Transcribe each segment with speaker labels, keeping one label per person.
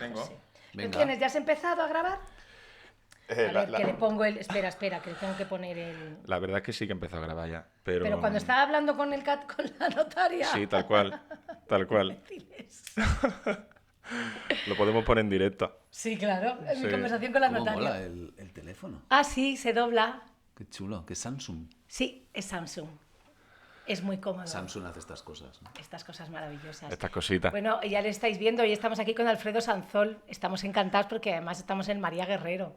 Speaker 1: Tengo.
Speaker 2: Sí.
Speaker 3: Venga.
Speaker 2: ¿Tienes? ¿Ya has empezado a grabar? A
Speaker 1: La,
Speaker 2: ver, que le pongo el... Espera, que le tengo que poner el...
Speaker 1: la verdad es que sí que he empezado a grabar ya. Pero,
Speaker 2: Pero cuando estaba hablando con con la notaria...
Speaker 1: Sí, tal cual. Tal cual.
Speaker 2: Imbéciles.
Speaker 1: Lo podemos poner en directo.
Speaker 2: Sí, claro, en mi
Speaker 1: Sí.
Speaker 2: conversación con la
Speaker 3: ¿Cómo
Speaker 2: notaria.
Speaker 3: mola el teléfono?
Speaker 2: Ah, sí, se dobla.
Speaker 3: Qué chulo, que es Samsung.
Speaker 2: Sí, es Samsung. Es muy cómodo.
Speaker 3: Samsung hace estas cosas, ¿no?
Speaker 2: Estas cosas maravillosas.
Speaker 1: Estas cositas.
Speaker 2: Bueno, ya le estáis viendo, hoy estamos aquí con Alfredo Sanzol. Estamos encantados porque además estamos en María Guerrero.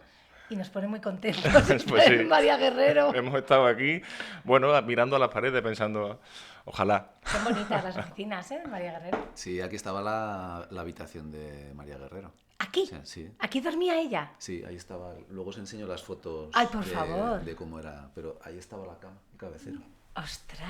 Speaker 2: Y nos pone muy contentos
Speaker 1: Pues
Speaker 2: estar
Speaker 1: sí.
Speaker 2: en María Guerrero.
Speaker 1: Hemos estado aquí, bueno, mirando a las paredes pensando, ojalá.
Speaker 2: Son bonitas las oficinas, ¿eh? De María Guerrero.
Speaker 3: Sí, aquí estaba la habitación de María Guerrero.
Speaker 2: ¿Aquí?
Speaker 3: O sea, sí.
Speaker 2: ¿Aquí dormía ella?
Speaker 3: Sí, ahí estaba. Luego os enseño las fotos
Speaker 2: Ay, por favor.
Speaker 3: de cómo era. Pero ahí estaba la cama, el cabecero.
Speaker 2: ¡Ostras!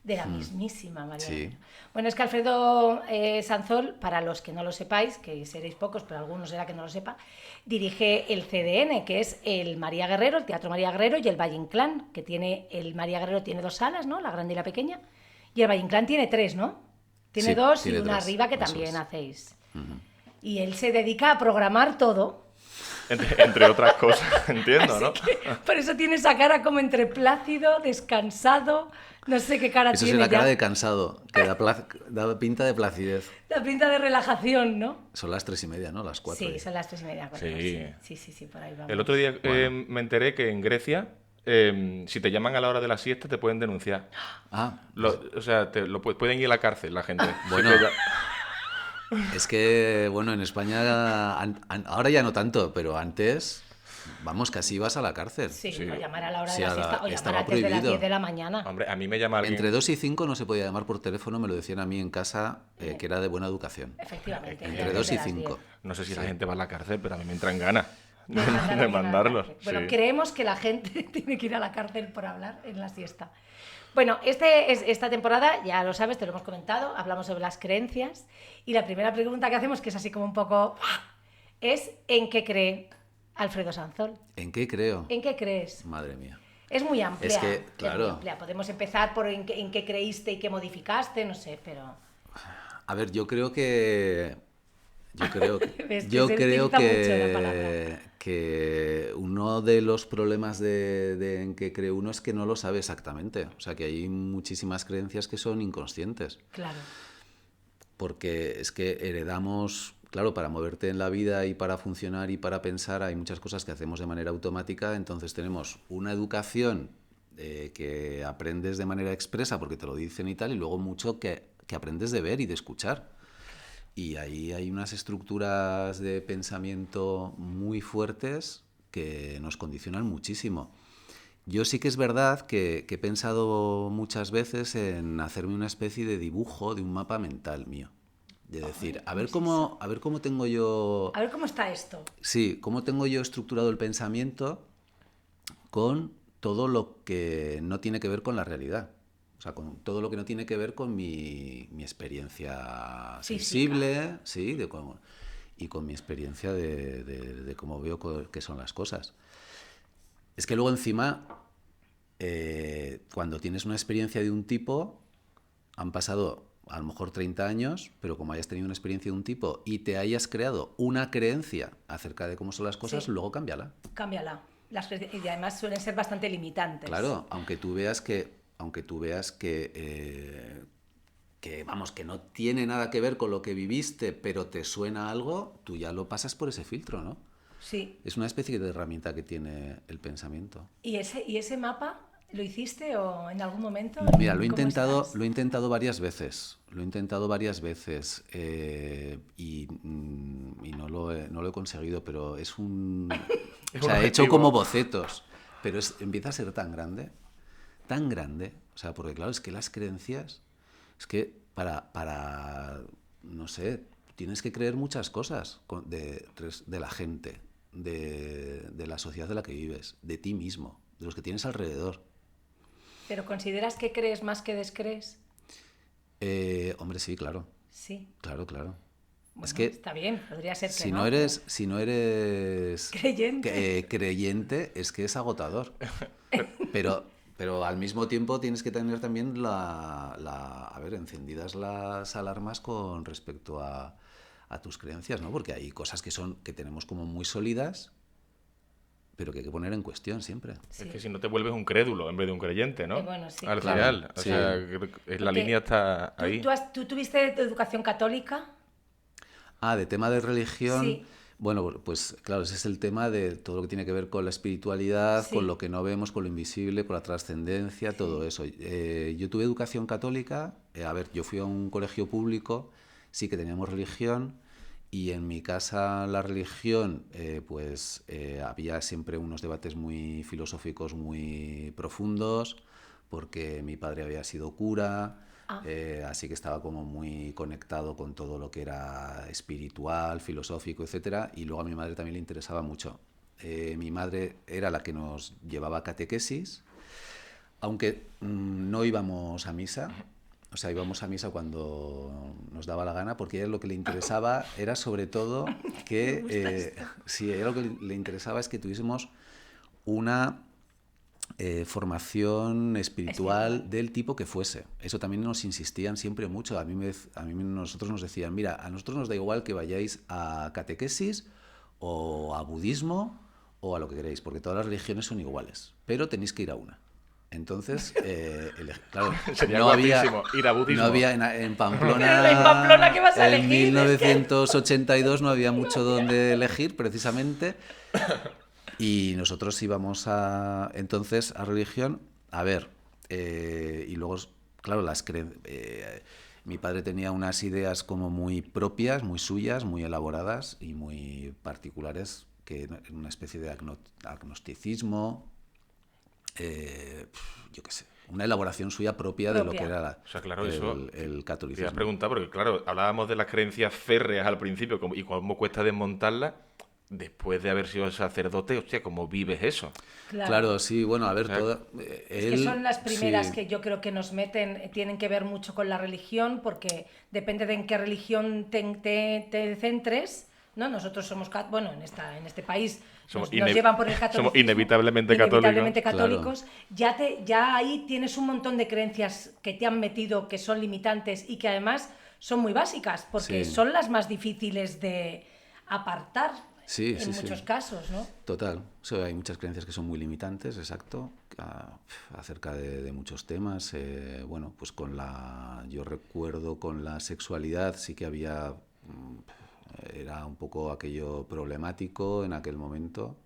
Speaker 2: De la mismísima María
Speaker 3: Sí.
Speaker 2: Guerrero. Bueno, es que Alfredo Sanzol, para los que no lo sepáis, que seréis pocos, pero algunos será que no lo sepa, dirige el CDN, que es el María Guerrero, el Teatro María Guerrero y el Valle Inclán, que tiene, el María Guerrero tiene 2 salas, ¿no? La grande y la pequeña, y el Valle Inclán tiene 3, ¿no? Tiene
Speaker 3: Sí,
Speaker 2: 2
Speaker 3: tiene
Speaker 2: y una
Speaker 3: 3,
Speaker 2: arriba que
Speaker 3: eso
Speaker 2: también
Speaker 3: es.
Speaker 2: hacéis. Y él se dedica a programar todo.
Speaker 1: Entre otras cosas, entiendo, ¿no?
Speaker 2: Por eso tiene esa cara como entre plácido, descansado, no sé qué cara
Speaker 3: Eso es
Speaker 2: tiene
Speaker 3: la cara
Speaker 2: ya.
Speaker 3: de cansado, que da pinta de placidez.
Speaker 2: La pinta de relajación, ¿no?
Speaker 3: Son las 3:30, ¿no? Las 4.
Speaker 2: Sí, son las 3:30. cuatro,
Speaker 1: Sí.
Speaker 2: sí, por ahí vamos.
Speaker 1: El otro día me enteré que en Grecia, si te llaman a la hora de la siesta, te pueden denunciar.
Speaker 3: Ah,
Speaker 1: O sea, pueden ir a la cárcel la gente.
Speaker 3: Bueno.
Speaker 1: Así que
Speaker 3: es que, bueno, en España, ahora ya no tanto, pero antes, vamos, casi ibas a la cárcel.
Speaker 2: Sí,
Speaker 1: Sí.
Speaker 2: o llamar a la hora
Speaker 3: Sí,
Speaker 2: de la
Speaker 3: a la-
Speaker 2: siesta, o llamar
Speaker 3: estaba
Speaker 2: antes de las
Speaker 3: prohibido.
Speaker 2: 10 de la mañana.
Speaker 1: hombre, a mí me llama alguien...
Speaker 3: Entre 2 y 5 no se podía llamar por teléfono, me lo decían a mí en casa, que era de buena educación.
Speaker 2: Efectivamente.
Speaker 3: Entre
Speaker 2: antes
Speaker 3: 2
Speaker 2: de
Speaker 3: y
Speaker 2: las
Speaker 3: 5.
Speaker 2: 10.
Speaker 1: No sé si la gente va a la cárcel, pero a mí me entran ganas
Speaker 2: De mandar a
Speaker 1: de
Speaker 2: alguien a la
Speaker 1: mandarlos.
Speaker 2: cárcel. Bueno,
Speaker 1: Sí.
Speaker 2: creemos que la gente tiene que ir a la cárcel por hablar en la siesta. Bueno, esta temporada, ya lo sabes, te lo hemos comentado, hablamos sobre las creencias y la primera pregunta que hacemos, que es así como un poco, es ¿en qué cree Alfredo Sanzol?
Speaker 3: ¿En qué creo?
Speaker 2: ¿En qué crees?
Speaker 3: Madre mía.
Speaker 2: Es muy amplia.
Speaker 3: Es que,
Speaker 2: muy
Speaker 3: claro.
Speaker 2: amplia. Podemos empezar por en qué creíste y qué modificaste, no sé, pero...
Speaker 3: A ver, yo creo que... Yo creo
Speaker 2: Ves que
Speaker 3: yo
Speaker 2: se
Speaker 3: creo
Speaker 2: utiliza mucho la palabra.
Speaker 3: que uno de los problemas de en qué cree uno es que no lo sabe exactamente. O sea, que hay muchísimas creencias que son inconscientes.
Speaker 2: Claro.
Speaker 3: Porque es que heredamos, claro, para moverte en la vida y para funcionar y para pensar hay muchas cosas que hacemos de manera automática, entonces tenemos una educación que aprendes de manera expresa porque te lo dicen y tal, y luego mucho que aprendes de ver y de escuchar. Y ahí hay unas estructuras de pensamiento muy fuertes que nos condicionan muchísimo. Yo sí que es verdad que he pensado muchas veces en hacerme una especie de dibujo de un mapa mental mío. De decir, a ver cómo tengo yo...
Speaker 2: A ver cómo está esto.
Speaker 3: Sí, cómo tengo yo estructurado el pensamiento con todo lo que no tiene que ver con la realidad. O sea, con todo lo que no tiene que ver con mi experiencia sensible, sí, y con mi experiencia de cómo veo que son las cosas. Es que luego encima, cuando tienes una experiencia de un tipo, han pasado a lo mejor 30 años, pero como hayas tenido una experiencia de un tipo y te hayas creado una creencia acerca de cómo son las cosas,
Speaker 2: Sí.
Speaker 3: luego cámbiala.
Speaker 2: Cámbiala. Y además suelen ser bastante limitantes.
Speaker 3: Claro, aunque tú veas que vamos, que no tiene nada que ver con lo que viviste, pero te suena algo, tú ya lo pasas por ese filtro, ¿no?
Speaker 2: Sí.
Speaker 3: Es una especie de herramienta que tiene el pensamiento.
Speaker 2: ¿Y ese mapa lo hiciste o en algún momento?
Speaker 3: Mira, lo he
Speaker 2: ¿Cómo
Speaker 3: intentado,
Speaker 2: estás?
Speaker 3: lo he intentado varias veces. Y no lo he conseguido, pero es un...
Speaker 1: Es
Speaker 3: o sea,
Speaker 1: un
Speaker 3: he hecho
Speaker 1: objetivo.
Speaker 3: como bocetos, pero empieza a ser tan grande, o sea, porque claro, es que las creencias, es que no sé, tienes que creer muchas cosas de la gente, de la sociedad de la que vives, de ti mismo, de los que tienes alrededor.
Speaker 2: ¿Pero consideras que crees más que descrees?
Speaker 3: Hombre, sí, claro.
Speaker 2: Sí.
Speaker 3: Claro.
Speaker 2: Bueno,
Speaker 3: Es que
Speaker 2: está bien, podría ser que
Speaker 3: si
Speaker 2: no.
Speaker 3: no eres
Speaker 2: Creyente.
Speaker 3: creyente, es que es agotador. Pero al mismo tiempo tienes que tener también encendidas las alarmas con respecto a a tus creencias, ¿no? Porque hay cosas que tenemos como muy sólidas, pero que hay que poner en cuestión siempre.
Speaker 1: Es que si no te vuelves un crédulo en vez de un creyente, ¿no?
Speaker 2: Bueno, sí.
Speaker 1: Al
Speaker 3: Claro,
Speaker 1: final. O
Speaker 3: sí.
Speaker 1: sea, la línea está ahí.
Speaker 2: ¿Tú tuviste educación católica?
Speaker 3: De tema de religión,
Speaker 2: Sí.
Speaker 3: bueno, pues claro, ese es el tema de todo lo que tiene que ver con la espiritualidad,
Speaker 2: Sí.
Speaker 3: con lo que no vemos, con lo invisible, con la trascendencia, todo eso. Yo tuve educación católica, yo fui a un colegio público, sí que teníamos religión, y en mi casa la religión, había siempre unos debates muy filosóficos, muy profundos, porque mi padre había sido cura. Así que estaba como muy conectado con todo lo que era espiritual, filosófico, etcétera. Y luego a mi madre también le interesaba mucho. Mi madre era la que nos llevaba a catequesis, aunque no íbamos a misa. O sea, íbamos a misa cuando nos daba la gana, porque a ella lo que le interesaba era sobre todo que... sí, a ella lo que le interesaba es que tuviésemos una... formación espiritual del tipo que fuese. Eso también nos insistían siempre mucho. Nosotros nos decían, mira, a nosotros nos da igual que vayáis a catequesis o a budismo o a lo que queréis, porque todas las religiones son iguales, pero tenéis que ir a una. Entonces, claro,
Speaker 1: Sería
Speaker 3: no había,
Speaker 1: guapísimo ir a budismo.
Speaker 3: no había en Pamplona,
Speaker 2: ¿En Pamplona qué vas a
Speaker 3: en
Speaker 2: elegir?
Speaker 3: 1982 no había mucho donde elegir, precisamente. Y nosotros íbamos entonces a religión, y luego, claro, mi padre tenía unas ideas como muy propias, muy suyas, muy elaboradas y muy particulares, que una especie de agnosticismo, yo qué sé, una elaboración suya propia de lo que era
Speaker 1: O sea, claro,
Speaker 3: el
Speaker 1: te iba
Speaker 3: catolicismo.
Speaker 1: a preguntar, porque claro, hablábamos de las creencias férreas al principio y cómo cuesta desmontarlas. Después de haber sido sacerdote, hostia, ¿cómo vives eso?
Speaker 3: Claro, sí, bueno, a ver,
Speaker 2: Es que son las primeras
Speaker 3: sí.
Speaker 2: que yo creo que nos meten, tienen que ver mucho con la religión, porque depende de en qué religión te centres, ¿no? Nosotros somos, bueno, en este país nos llevan por el catolicismo.
Speaker 1: Somos inevitablemente
Speaker 2: católicos.
Speaker 3: Claro.
Speaker 2: Ya ahí tienes un montón de creencias que te han metido, que son limitantes y que además son muy básicas, porque
Speaker 3: Sí.
Speaker 2: son las más difíciles de apartar.
Speaker 3: Sí,
Speaker 2: en muchos casos, ¿no?
Speaker 3: Total. O sea, hay muchas creencias que son muy limitantes, exacto, acerca de muchos temas. Bueno, pues yo recuerdo con la sexualidad sí que era un poco aquello problemático en aquel momento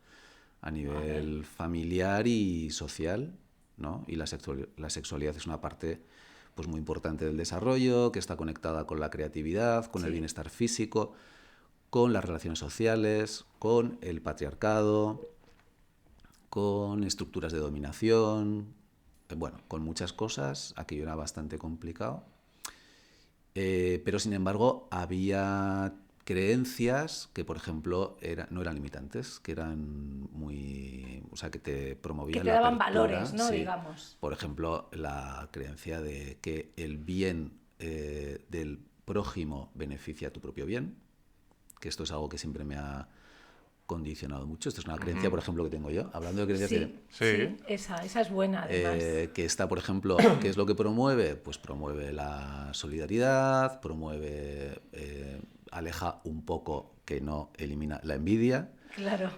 Speaker 3: a nivel familiar y social, ¿no? Y la sexualidad es una parte pues muy importante del desarrollo, que está conectada con la creatividad, con el bienestar físico, con las relaciones sociales, con el patriarcado, con estructuras de dominación, bueno, con muchas cosas. Aquello era bastante complicado, pero sin embargo había creencias que, por ejemplo, no eran limitantes, que eran o sea, que te promovían
Speaker 2: que te
Speaker 3: la
Speaker 2: daban
Speaker 3: apertura,
Speaker 2: valores, ¿no?
Speaker 3: sí.
Speaker 2: Digamos.
Speaker 3: Por ejemplo, la creencia de que el bien del prójimo beneficia a tu propio bien, que esto es algo que siempre me ha condicionado mucho. Esto es una creencia, por ejemplo, que tengo yo. Hablando de creencias
Speaker 2: Sí, esa es buena, además.
Speaker 3: que está, por ejemplo, ¿qué es lo que promueve? Pues promueve la solidaridad, aleja un poco, que no elimina la envidia.
Speaker 2: Claro.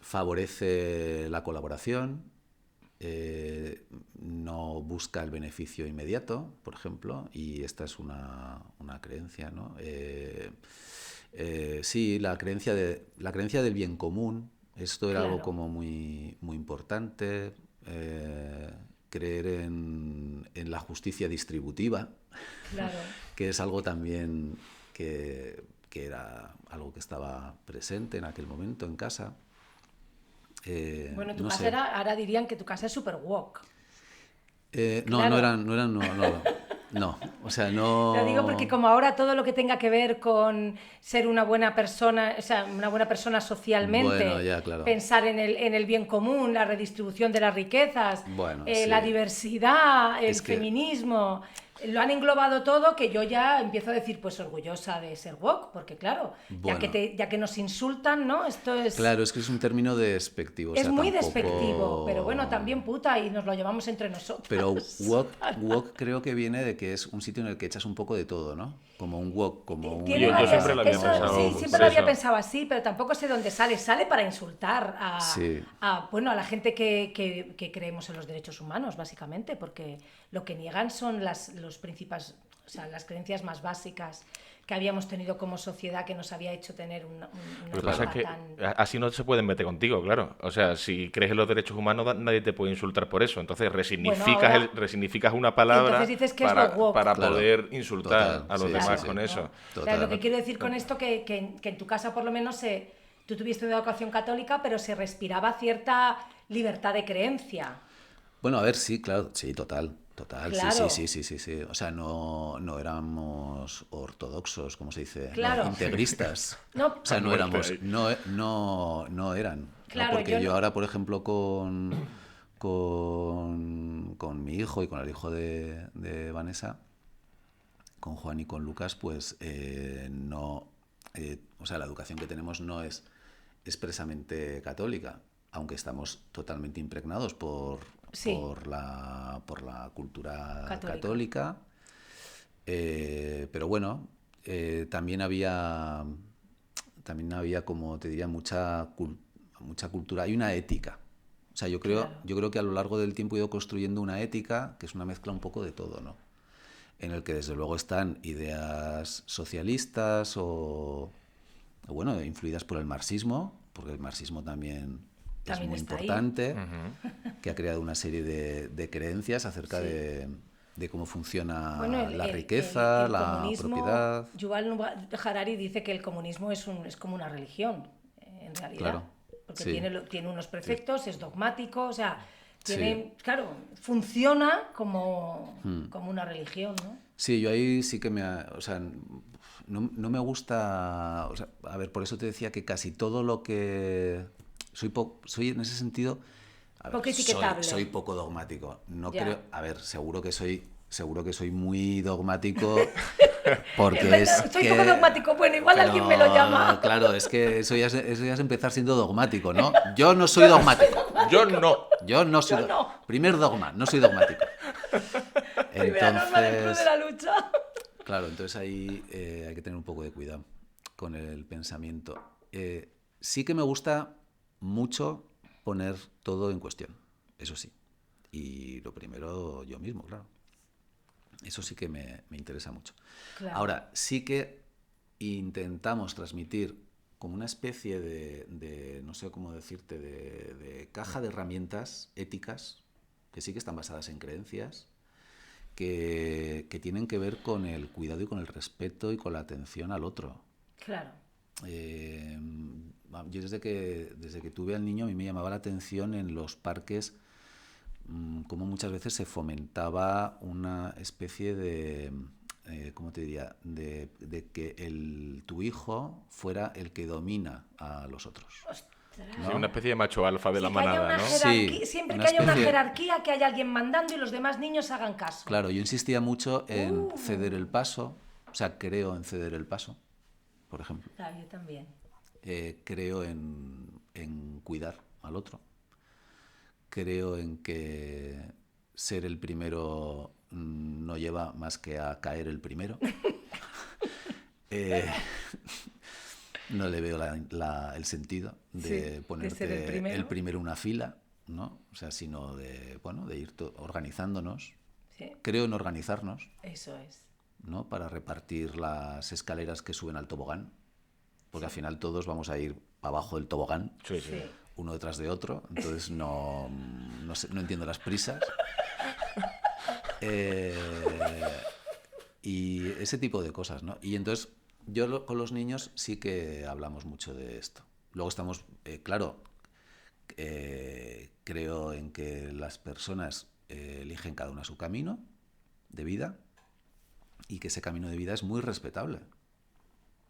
Speaker 3: Favorece la colaboración, no busca el beneficio inmediato, por ejemplo, y esta es una creencia, ¿no? Sí, la creencia del bien común. Esto era algo como muy, muy importante. Creer en la justicia distributiva, que es algo también que era algo que estaba presente en aquel momento en casa.
Speaker 2: Bueno, tu casa ahora dirían que tu casa es super woke.
Speaker 3: No, o sea, no...
Speaker 2: Lo digo porque como ahora todo lo que tenga que ver con ser una buena persona, o sea, una buena persona socialmente,
Speaker 3: bueno, ya, claro,
Speaker 2: pensar en el bien común, la redistribución de las riquezas,
Speaker 3: bueno,
Speaker 2: la diversidad, el feminismo, lo han englobado todo, que yo ya empiezo a decir, pues orgullosa de ser woke, porque claro,
Speaker 3: Bueno.
Speaker 2: ya que nos insultan, ¿no? Esto es...
Speaker 3: Claro, es que es un término despectivo.
Speaker 2: Es
Speaker 3: o sea,
Speaker 2: muy
Speaker 3: tampoco...
Speaker 2: despectivo, pero bueno, también puta, y nos lo llevamos entre nosotros.
Speaker 3: Pero wok creo que viene de que es un sitio en el que echas un poco de todo, ¿no? Como un wok, como un...
Speaker 1: Yo siempre lo había pensado
Speaker 2: Sí,
Speaker 1: por
Speaker 2: siempre lo había
Speaker 1: eso.
Speaker 2: pensado así, pero tampoco sé dónde sale. Sale para insultar
Speaker 3: Sí.
Speaker 2: bueno, a la gente que creemos en los derechos humanos, básicamente, porque lo que niegan son los principales, o sea, las creencias más básicas que habíamos tenido como sociedad, que nos había hecho tener una
Speaker 1: Lo que pasa es que
Speaker 2: tan...
Speaker 1: así no se pueden meter contigo, claro. O sea, si crees en los derechos humanos, nadie te puede insultar por eso. Entonces resignificas,
Speaker 2: ahora-
Speaker 1: resignificas una palabra
Speaker 2: entonces dices que es
Speaker 1: para,
Speaker 2: lo woke.
Speaker 1: para
Speaker 3: Claro.
Speaker 1: poder insultar
Speaker 3: Total,
Speaker 1: a los
Speaker 3: sí,
Speaker 1: demás
Speaker 3: sí,
Speaker 1: con
Speaker 3: sí.
Speaker 1: eso.
Speaker 2: ¿no?
Speaker 3: Total.
Speaker 2: Claro, lo que quiero decir con esto que en tu casa por lo menos tú tuviste una educación católica, pero se respiraba cierta libertad de creencia.
Speaker 3: Bueno, a ver, sí, claro, sí, total,
Speaker 2: Claro.
Speaker 3: sí. O sea, no éramos ortodoxos, ¿cómo se dice?
Speaker 2: Claro.
Speaker 3: No, integristas.
Speaker 2: No.
Speaker 3: O sea, no
Speaker 1: Muerte
Speaker 3: éramos,
Speaker 1: ahí.
Speaker 3: no eran. ¿no?
Speaker 2: Claro,
Speaker 3: Porque
Speaker 2: yo
Speaker 3: yo
Speaker 2: no-
Speaker 3: ahora, por ejemplo, con mi hijo y con el hijo de Vanessa, con Juan y con Lucas, pues no, o sea, la educación que tenemos no es expresamente católica, aunque estamos totalmente impregnados
Speaker 2: Sí.
Speaker 3: por la cultura
Speaker 2: Católica.
Speaker 3: católica. Pero bueno, también había, como te diría, mucha cultura, hay una ética. O sea, yo creo que a lo largo del tiempo he ido construyendo una ética que es una mezcla un poco de todo, ¿no? En el que desde luego están ideas socialistas o bueno, influidas por el marxismo, porque el marxismo también es
Speaker 2: También
Speaker 3: muy
Speaker 2: está ahí.
Speaker 3: importante, que ha creado una serie de creencias acerca de cómo funciona
Speaker 2: Bueno,
Speaker 3: la riqueza,
Speaker 2: el
Speaker 3: la
Speaker 2: comunismo,
Speaker 3: propiedad.
Speaker 2: Yuval Noah Harari dice que el comunismo es como una religión, en realidad.
Speaker 3: Claro,
Speaker 2: Porque
Speaker 3: sí.
Speaker 2: tiene unos preceptos, es dogmático, o sea,
Speaker 3: Sí.
Speaker 2: claro, funciona como una religión, ¿no?
Speaker 3: Sí, yo ahí sí que o sea, no me gusta, o sea, a ver, por eso te decía que casi todo lo que soy en ese sentido, a ver,
Speaker 2: Poco etiquetable.
Speaker 3: soy poco dogmático. No
Speaker 2: Ya.
Speaker 3: creo, a ver, seguro que soy muy dogmático porque
Speaker 2: Soy poco dogmático, bueno, igual alguien me lo llama.
Speaker 3: Claro, es que eso ya es empezar siendo dogmático, ¿no? Yo no soy dogmático.
Speaker 1: Yo no.
Speaker 3: Yo no soy.
Speaker 2: Yo no.
Speaker 3: Primer dogma, no soy dogmático.
Speaker 2: Primera norma del club de la lucha.
Speaker 3: Claro, entonces ahí hay que tener un poco de cuidado con el pensamiento. Sí que me gusta mucho poner todo en cuestión, eso sí. Y lo primero yo mismo, claro. Eso sí que me interesa mucho.
Speaker 2: Claro.
Speaker 3: Ahora, sí que intentamos transmitir como una especie de no sé cómo decirte, de caja de herramientas éticas que sí que están basadas en creencias, que tienen que ver con el cuidado y con el respeto y con la atención al otro.
Speaker 2: Claro.
Speaker 3: Yo desde que tuve al niño, a mí me llamaba la atención en los parques cómo muchas veces se fomentaba una especie de, ¿cómo te diría?, de que tu hijo fuera el que domina a los otros.
Speaker 1: Sí, una especie de macho alfa de la
Speaker 2: que haya
Speaker 1: manada,
Speaker 2: una
Speaker 1: ¿no?
Speaker 3: Sí,
Speaker 2: siempre
Speaker 3: una
Speaker 2: que haya una
Speaker 3: especie-
Speaker 2: jerarquía, que haya alguien mandando y los demás niños hagan caso.
Speaker 3: Claro, yo insistía mucho en ceder el paso, o sea, creo en ceder el paso, por ejemplo.
Speaker 2: Claro, yo también.
Speaker 3: Creo en cuidar al otro. Creo en que ser el primero no lleva más que a caer el primero. No le veo el sentido de
Speaker 2: Sí,
Speaker 3: ponerte
Speaker 2: de ser el primero.
Speaker 3: el primero en una fila, ¿no? O sea, sino de ir organizándonos.
Speaker 2: Sí,
Speaker 3: Creo en organizarnos,
Speaker 2: eso es.
Speaker 3: ¿no? Para repartir las escaleras que suben al tobogán, porque al final todos vamos a ir abajo del tobogán,
Speaker 1: Sí, sí.
Speaker 2: Sí.
Speaker 3: uno detrás de otro, entonces no entiendo las prisas. Y ese tipo de cosas, ¿no? Y entonces yo con los niños sí que hablamos mucho de esto. Luego estamos, claro, creo en que las personas eligen cada una su camino de vida y que ese camino de vida es muy respetable.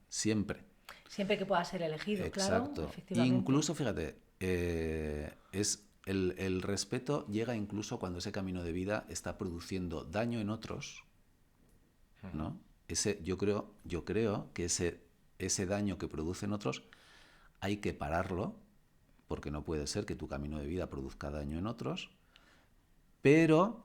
Speaker 3: Siempre.
Speaker 2: Siempre que pueda ser elegido,
Speaker 3: Exacto.
Speaker 2: claro, efectivamente.
Speaker 3: Incluso, fíjate, es el respeto llega incluso cuando ese camino de vida está produciendo daño en otros ¿no? Yo creo que ese daño que producen otros hay que pararlo, porque no puede ser que tu camino de vida produzca daño en otros, pero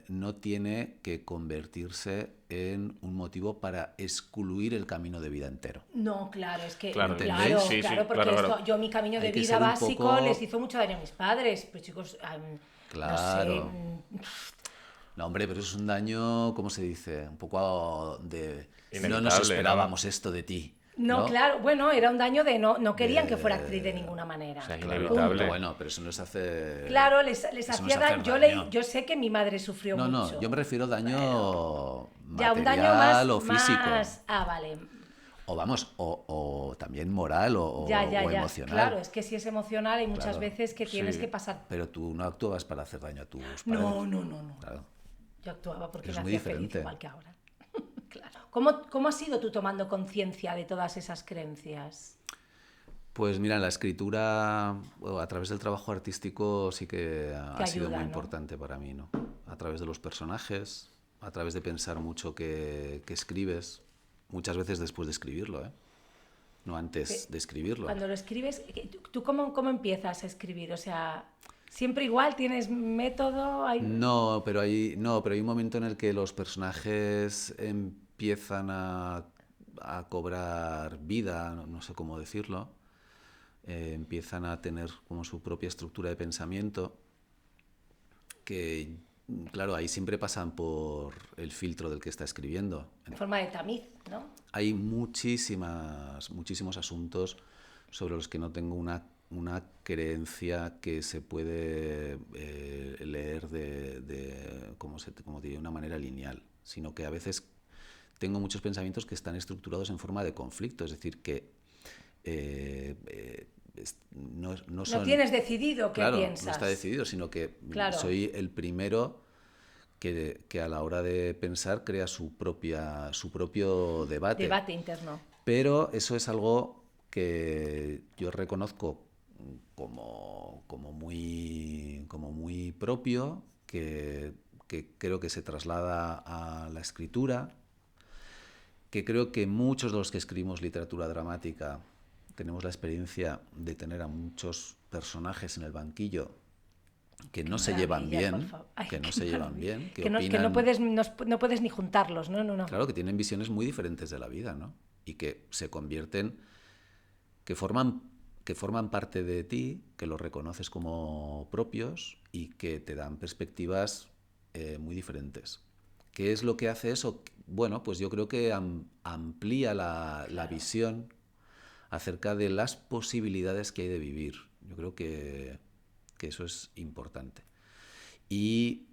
Speaker 3: no tiene que convertirse en un motivo para excluir el camino de vida entero.
Speaker 2: No, claro, es que
Speaker 1: Claro,
Speaker 3: ¿entendéis?
Speaker 1: sí, sí,
Speaker 2: porque
Speaker 1: claro.
Speaker 2: yo mi camino de
Speaker 3: Hay que
Speaker 2: vida
Speaker 3: ser un
Speaker 2: básico
Speaker 3: poco-
Speaker 2: les hizo mucho daño a mis padres, pues chicos,
Speaker 3: Claro.
Speaker 2: no sé,
Speaker 3: No, hombre, pero es un daño, ¿cómo se dice? Un poco de... No
Speaker 1: Inevitable,
Speaker 3: nos
Speaker 1: ¿no?
Speaker 3: esperábamos esto de ti.
Speaker 2: no, claro, bueno, era un daño de no querían que fuera
Speaker 3: De-
Speaker 2: actriz de ninguna manera.
Speaker 1: O sea, es
Speaker 3: Claro,
Speaker 1: inevitable.
Speaker 3: pero bueno, pero eso no es hace...
Speaker 2: Claro, les
Speaker 3: eso no es
Speaker 2: hacía
Speaker 3: hacer
Speaker 2: daño.
Speaker 3: daño.
Speaker 2: Yo sé que mi madre sufrió
Speaker 3: No,
Speaker 2: mucho.
Speaker 3: no, yo me refiero a daño
Speaker 2: Ya, un daño
Speaker 3: material o físico.
Speaker 2: Vale.
Speaker 3: O vamos, o también moral o
Speaker 2: Ya,
Speaker 3: o emocional.
Speaker 2: Claro, es que si es emocional hay muchas
Speaker 3: Claro.
Speaker 2: veces que tienes
Speaker 1: Sí.
Speaker 2: que pasar.
Speaker 3: Pero tú no actúas para hacer daño a tus padres.
Speaker 2: No.
Speaker 3: Claro.
Speaker 2: Yo actuaba porque
Speaker 3: Es
Speaker 2: me
Speaker 3: muy
Speaker 2: hacía feliz
Speaker 3: diferente.
Speaker 2: igual que ahora. Claro. ¿Cómo has ido tú tomando conciencia de todas esas creencias?
Speaker 3: Pues mira, la escritura a través del trabajo artístico sí que ha
Speaker 2: Te
Speaker 3: sido
Speaker 2: ayuda,
Speaker 3: muy
Speaker 2: ¿no?
Speaker 3: importante para mí, ¿no? A través de los personajes, a través de pensar mucho que escribes, muchas veces después de escribirlo, ¿eh? No antes de escribirlo.
Speaker 2: Cuando lo escribes, ¿tú cómo empiezas a escribir? O sea, ¿siempre igual? ¿Tienes método?
Speaker 3: Pero hay un momento en el que los personajes empiezan a cobrar vida, no sé cómo decirlo, empiezan a tener como su propia estructura de pensamiento, que, claro, ahí siempre pasan por el filtro del que está escribiendo.
Speaker 2: En forma de tamiz, ¿no?
Speaker 3: Hay muchísimos asuntos sobre los que no tengo una creencia que se puede leer como diría, una manera lineal, sino que a veces tengo muchos pensamientos que están estructurados en forma de conflicto, es decir, que no son...
Speaker 2: No tienes decidido qué
Speaker 3: Claro,
Speaker 2: piensas.
Speaker 3: no está decidido, sino que
Speaker 2: Claro.
Speaker 3: soy el primero que a la hora de pensar crea su propio debate.
Speaker 2: Debate interno.
Speaker 3: Pero eso es algo que yo reconozco como muy propio, que creo que se traslada a la escritura, que creo que muchos de los que escribimos literatura dramática tenemos la experiencia de tener a muchos personajes en el banquillo que no se llevan
Speaker 2: Maravilla,
Speaker 3: bien,
Speaker 2: por favor. Ay,
Speaker 3: que no
Speaker 2: qué
Speaker 3: se llevan
Speaker 2: maravilla.
Speaker 3: bien,
Speaker 2: Que no
Speaker 3: opinan...
Speaker 2: puedes ni juntarlos, ¿no? No.
Speaker 3: Claro, que tienen visiones muy diferentes de la vida, ¿no? Y que se convierten, que forman parte de ti, que los reconoces como propios y que te dan perspectivas muy diferentes. ¿Qué es lo que hace eso? Bueno, pues yo creo que amplía la visión acerca de las posibilidades que hay de vivir. Yo creo que eso es importante. Y,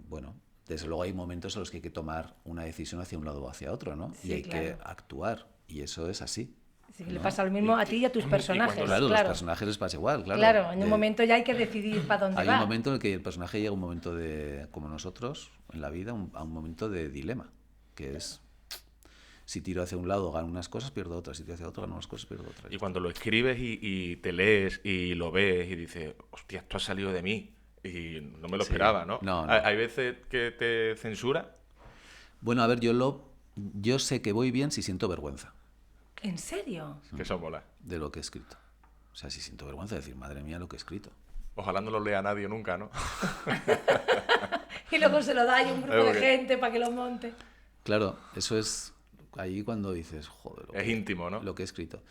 Speaker 3: bueno, desde luego hay momentos en los que hay que tomar una decisión hacia un lado o hacia otro, ¿no?
Speaker 2: Sí,
Speaker 3: y hay
Speaker 2: claro.
Speaker 3: que actuar. Y eso es así.
Speaker 2: Sí,
Speaker 3: ¿no?
Speaker 2: le pasa lo mismo a ti y a tus personajes.
Speaker 3: Claro, los personajes les pasa igual, claro.
Speaker 2: Claro, en un momento ya hay que decidir para dónde
Speaker 3: Hay
Speaker 2: va.
Speaker 3: un momento en el que el personaje llega a un momento como nosotros, en la vida, a un momento de dilema, que es, si tiro hacia un lado gano unas cosas, pierdo otras, si tiro hacia otro gano unas cosas, pierdo otras.
Speaker 1: Y cuando lo escribes y te lees y lo ves y dices, hostia, esto ha salido de mí y no me lo
Speaker 3: Sí.
Speaker 1: esperaba, ¿no?
Speaker 3: No.
Speaker 1: ¿Hay veces que te censura?
Speaker 3: Bueno, a ver, yo sé que voy bien si siento vergüenza
Speaker 2: ¿En serio?
Speaker 1: Que eso mola.
Speaker 3: de lo que he escrito. O sea, si siento vergüenza de decir, madre mía, lo que he escrito.
Speaker 1: Ojalá no lo lea nadie nunca, ¿no?
Speaker 2: Y luego se lo da a un grupo de
Speaker 1: Ok.
Speaker 2: gente para que lo monte.
Speaker 3: Claro, eso es ahí cuando dices, joder,
Speaker 1: Es íntimo, ¿no?
Speaker 3: lo que he escrito.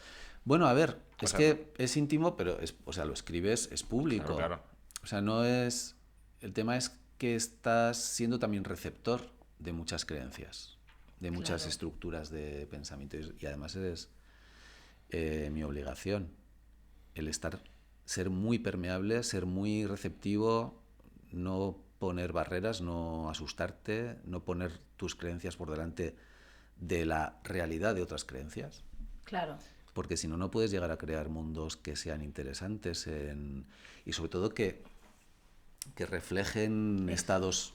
Speaker 3: Bueno, a ver,
Speaker 1: O
Speaker 3: es
Speaker 1: sea,
Speaker 3: que es íntimo, pero lo escribes, es público.
Speaker 1: Claro.
Speaker 3: O sea, no es... El tema es que estás siendo también receptor de muchas creencias, de muchas
Speaker 2: Claro.
Speaker 3: estructuras de pensamiento. Y además es mi obligación el ser muy permeable, ser muy receptivo, no poner barreras, no asustarte, no poner tus creencias por delante de la realidad de otras creencias.
Speaker 2: Claro.
Speaker 3: Porque si no, no puedes llegar a crear mundos que sean interesantes y sobre todo que reflejen estados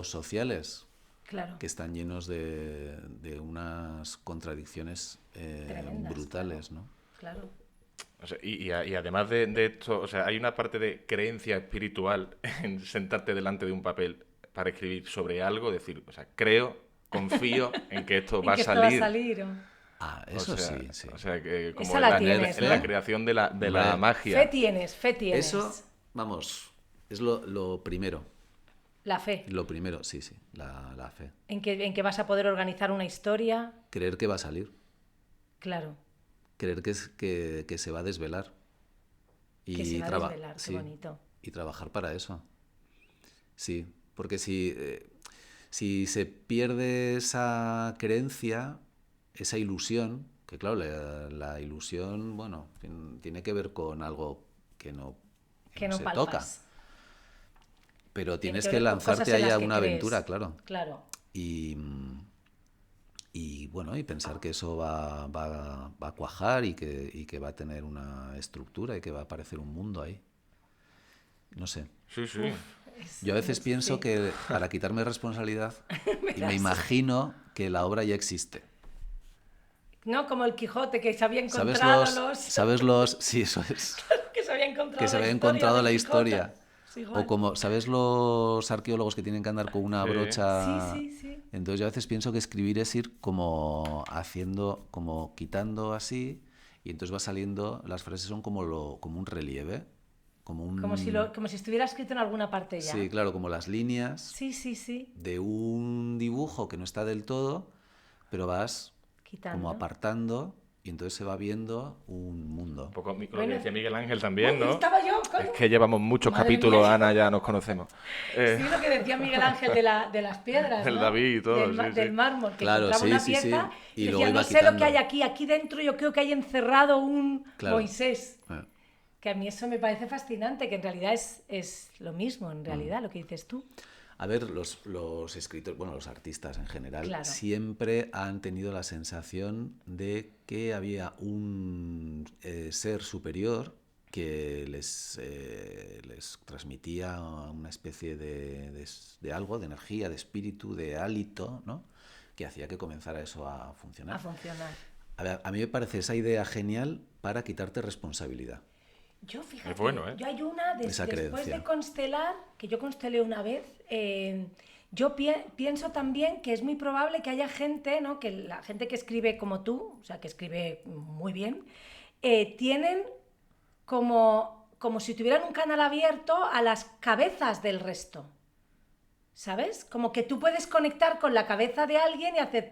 Speaker 3: sociales
Speaker 2: Claro.
Speaker 3: que están llenos de unas contradicciones
Speaker 2: Tremendas,
Speaker 3: brutales, ¿no?
Speaker 2: Claro.
Speaker 1: O sea, y además de esto, o sea, hay una parte de creencia espiritual en sentarte delante de un papel para escribir sobre algo, decir, o sea, creo, confío en que esto
Speaker 2: ¿En
Speaker 1: va a
Speaker 2: que esto
Speaker 1: salir.
Speaker 2: va a salir?
Speaker 3: Eso
Speaker 1: O sea,
Speaker 3: sí, sí.
Speaker 1: O sea, que como
Speaker 2: Esa la tienes,
Speaker 1: en
Speaker 2: ¿no?
Speaker 1: la creación de la
Speaker 3: Hombre,
Speaker 1: magia.
Speaker 2: Fe tienes, fe tienes.
Speaker 3: Eso, vamos, es lo primero.
Speaker 2: La fe.
Speaker 3: Lo primero, sí, la fe.
Speaker 2: En que vas a poder organizar una historia.
Speaker 3: Creer que va a salir.
Speaker 2: Claro.
Speaker 3: Creer que se va a desvelar.
Speaker 2: Que se va a desvelar, qué bonito.
Speaker 3: Y trabajar para eso. Sí, porque si se pierde esa creencia, esa ilusión, que claro, la ilusión, bueno, tiene que ver con algo que no se
Speaker 2: palpas.
Speaker 3: toca. Pero
Speaker 2: Tiene
Speaker 3: tienes
Speaker 2: que
Speaker 3: que
Speaker 2: ver con
Speaker 3: lanzarte
Speaker 2: cosas en
Speaker 3: ahí
Speaker 2: las
Speaker 3: a
Speaker 2: que
Speaker 3: una
Speaker 2: crees.
Speaker 3: aventura, claro.
Speaker 2: Claro.
Speaker 3: Y bueno, y pensar que eso va a cuajar y que va a tener una estructura y que va a aparecer un mundo ahí. No sé.
Speaker 1: Sí, sí.
Speaker 3: Yo a veces pienso
Speaker 2: sí.
Speaker 3: que para quitarme responsabilidad y me imagino que la obra ya existe.
Speaker 2: No, como el Quijote, que se había
Speaker 3: ¿Sabes
Speaker 2: encontrado
Speaker 3: sí, eso es.
Speaker 2: que se había encontrado
Speaker 3: Que se había
Speaker 2: la
Speaker 3: encontrado
Speaker 2: del
Speaker 3: la
Speaker 2: Quijote.
Speaker 3: historia.
Speaker 2: Es igual.
Speaker 3: O como, ¿sabes los arqueólogos que tienen que andar con una
Speaker 1: Sí.
Speaker 3: brocha?
Speaker 2: Sí.
Speaker 3: Entonces yo a veces pienso que escribir es ir como haciendo, como quitando así, y entonces va saliendo, las frases son como un relieve,
Speaker 2: Como si estuviera escrito en alguna parte ya.
Speaker 3: Sí, claro, como las líneas
Speaker 2: Sí.
Speaker 3: de un dibujo que no está del todo, pero vas
Speaker 2: Quitando.
Speaker 3: como apartando y entonces se va viendo un mundo.
Speaker 1: Un poco lo que
Speaker 2: Bueno.
Speaker 1: decía Miguel Ángel también, ¿no?
Speaker 2: Estaba yo, coño.
Speaker 1: Es que llevamos muchos
Speaker 2: Madre
Speaker 1: capítulos,
Speaker 2: mía.
Speaker 1: Ana, ya nos conocemos.
Speaker 2: Sí, lo que decía Miguel Ángel de las piedras,
Speaker 1: Del
Speaker 2: ¿no?
Speaker 1: David y todo,
Speaker 2: Del,
Speaker 1: sí.
Speaker 2: del mármol, que
Speaker 3: Claro,
Speaker 2: encontraba
Speaker 3: sí,
Speaker 2: una
Speaker 3: sí,
Speaker 2: pieza
Speaker 3: sí. Y
Speaker 2: y
Speaker 3: luego
Speaker 2: decía,
Speaker 3: iba
Speaker 2: no sé lo que hay
Speaker 3: quitando.
Speaker 2: aquí dentro yo creo que hay encerrado un
Speaker 3: Claro.
Speaker 2: Moisés.
Speaker 3: Eh.
Speaker 2: Que a mí eso me parece fascinante, que en realidad es lo mismo, en realidad, lo que dices tú.
Speaker 3: A ver, los escritores, bueno, los artistas en general,
Speaker 2: Claro.
Speaker 3: siempre han tenido la sensación de que había un ser superior que les transmitía una especie de algo, de energía, de espíritu, de hálito, ¿no? Que hacía que comenzara eso a funcionar.
Speaker 2: A funcionar.
Speaker 3: A ver, a mí me parece esa idea genial para quitarte responsabilidad.
Speaker 2: Yo, fíjate,
Speaker 1: Es bueno, ¿eh?
Speaker 2: yo hay una,
Speaker 3: Esa
Speaker 2: después
Speaker 3: creencia.
Speaker 2: de constelar, que yo constelé una vez, yo pienso también que es muy probable que haya gente, ¿no? Que la gente que escribe como tú, o sea, que escribe muy bien, tienen como si tuvieran un canal abierto a las cabezas del resto. ¿Sabes? Como que tú puedes conectar con la cabeza de alguien y hacer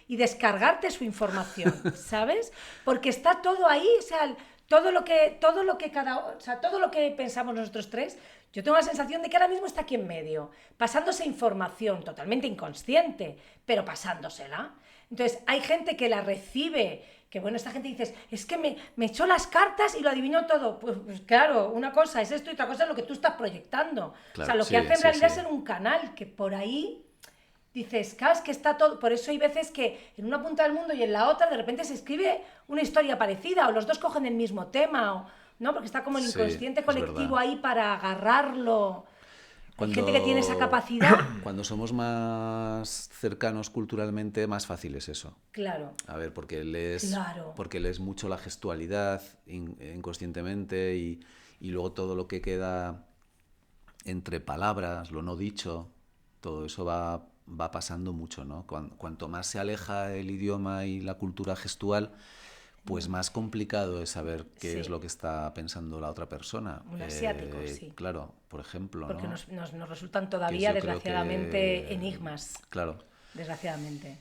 Speaker 2: y descargarte su información, ¿sabes? Porque está todo ahí, o sea, todo lo que todo lo que pensamos nosotros tres, yo tengo la sensación de que ahora mismo está aquí en medio, pasándose información totalmente inconsciente, pero pasándosela. Entonces, hay gente que la recibe, que bueno, esta gente dice, es que me echó las cartas y lo adivinó todo. Pues claro, una cosa es esto y otra cosa es lo que tú estás proyectando.
Speaker 3: Claro,
Speaker 2: o sea, lo
Speaker 3: sí,
Speaker 2: que hace en
Speaker 3: sí,
Speaker 2: realidad
Speaker 3: sí.
Speaker 2: es ser un canal, que por ahí dices, claro, es que está todo. Por eso hay veces que en una punta del mundo y en la otra de repente se escribe una historia parecida, o los dos cogen el mismo tema, ¿no? Porque está como el
Speaker 3: Sí,
Speaker 2: inconsciente
Speaker 3: es
Speaker 2: colectivo
Speaker 3: verdad.
Speaker 2: ahí para agarrarlo. Hay
Speaker 3: Cuando-
Speaker 2: gente que tiene esa capacidad.
Speaker 3: Cuando somos más cercanos culturalmente, más fácil es eso.
Speaker 2: Claro.
Speaker 3: A ver, porque lees
Speaker 2: Claro.
Speaker 3: mucho la gestualidad inconscientemente y luego todo lo que queda entre palabras, lo no dicho, todo eso va pasando mucho, ¿no? Cuanto más se aleja el idioma y la cultura gestual, pues más complicado es saber qué
Speaker 2: Sí.
Speaker 3: es lo que está pensando la otra persona.
Speaker 2: Un asiático, sí.
Speaker 3: Claro, por ejemplo,
Speaker 2: Porque
Speaker 3: ¿no?
Speaker 2: nos resultan
Speaker 3: Que
Speaker 2: todavía,
Speaker 3: yo creo
Speaker 2: desgraciadamente,
Speaker 3: que-
Speaker 2: enigmas.
Speaker 3: Claro.
Speaker 2: Desgraciadamente.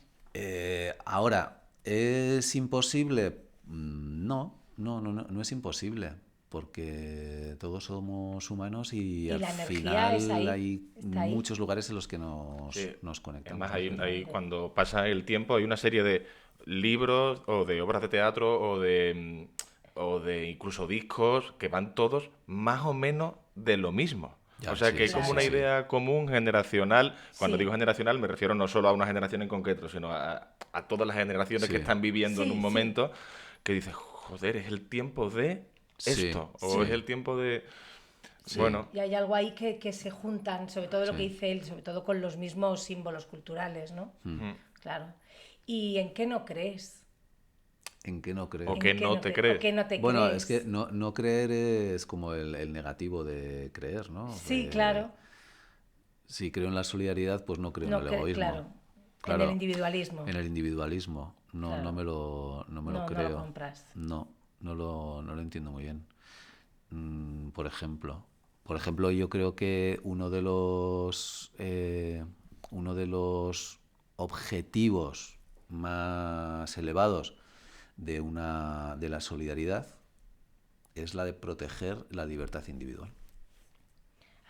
Speaker 3: Ahora, ¿es imposible? No es imposible, porque todos somos humanos y al
Speaker 2: la energía
Speaker 3: final
Speaker 2: es ahí,
Speaker 3: hay
Speaker 2: está ahí.
Speaker 3: muchos lugares en los que nos
Speaker 1: Sí.
Speaker 3: conectamos.
Speaker 1: Además, hay cuando pasa el tiempo, hay una serie de libros o de obras de teatro o de incluso discos que van todos más o menos de lo mismo.
Speaker 3: Ya,
Speaker 1: O sea,
Speaker 3: sí,
Speaker 1: que hay
Speaker 3: sí,
Speaker 1: como
Speaker 3: sí,
Speaker 1: una
Speaker 3: sí.
Speaker 1: idea común, generacional. Cuando
Speaker 2: Sí.
Speaker 1: digo generacional, me refiero no solo a una generación en concreto, sino a todas las generaciones
Speaker 3: Sí.
Speaker 1: que están viviendo en
Speaker 2: Sí,
Speaker 1: un
Speaker 2: sí.
Speaker 1: momento, que dices, joder, es el tiempo de
Speaker 3: Sí,
Speaker 1: esto, o
Speaker 3: sí.
Speaker 1: es el tiempo de...
Speaker 3: Sí.
Speaker 1: Bueno,
Speaker 2: Y hay algo ahí que se juntan, sobre todo lo que
Speaker 3: Sí.
Speaker 2: dice él, sobre todo con los mismos símbolos culturales, ¿no?
Speaker 1: mm,
Speaker 2: Claro. ¿Y en qué no crees?
Speaker 3: ¿En qué no crees?
Speaker 1: O
Speaker 2: ¿En
Speaker 1: que
Speaker 2: qué
Speaker 1: no te
Speaker 2: ¿O
Speaker 1: crees.
Speaker 2: qué no te
Speaker 3: Bueno,
Speaker 2: crees?
Speaker 3: es que no creer es como el negativo de creer, ¿no?
Speaker 2: Sí, claro.
Speaker 3: si creo en la solidaridad, pues no creo
Speaker 2: No,
Speaker 3: en el
Speaker 2: que,
Speaker 3: egoísmo.
Speaker 2: claro,
Speaker 3: Claro,
Speaker 2: en el individualismo.
Speaker 3: en el individualismo. No,
Speaker 2: Claro.
Speaker 3: no me lo
Speaker 2: No
Speaker 3: creo.
Speaker 2: lo compras.
Speaker 3: No, no lo entiendo muy bien. Por ejemplo, yo creo que uno de los objetivos más elevados de la solidaridad es la de proteger la libertad individual.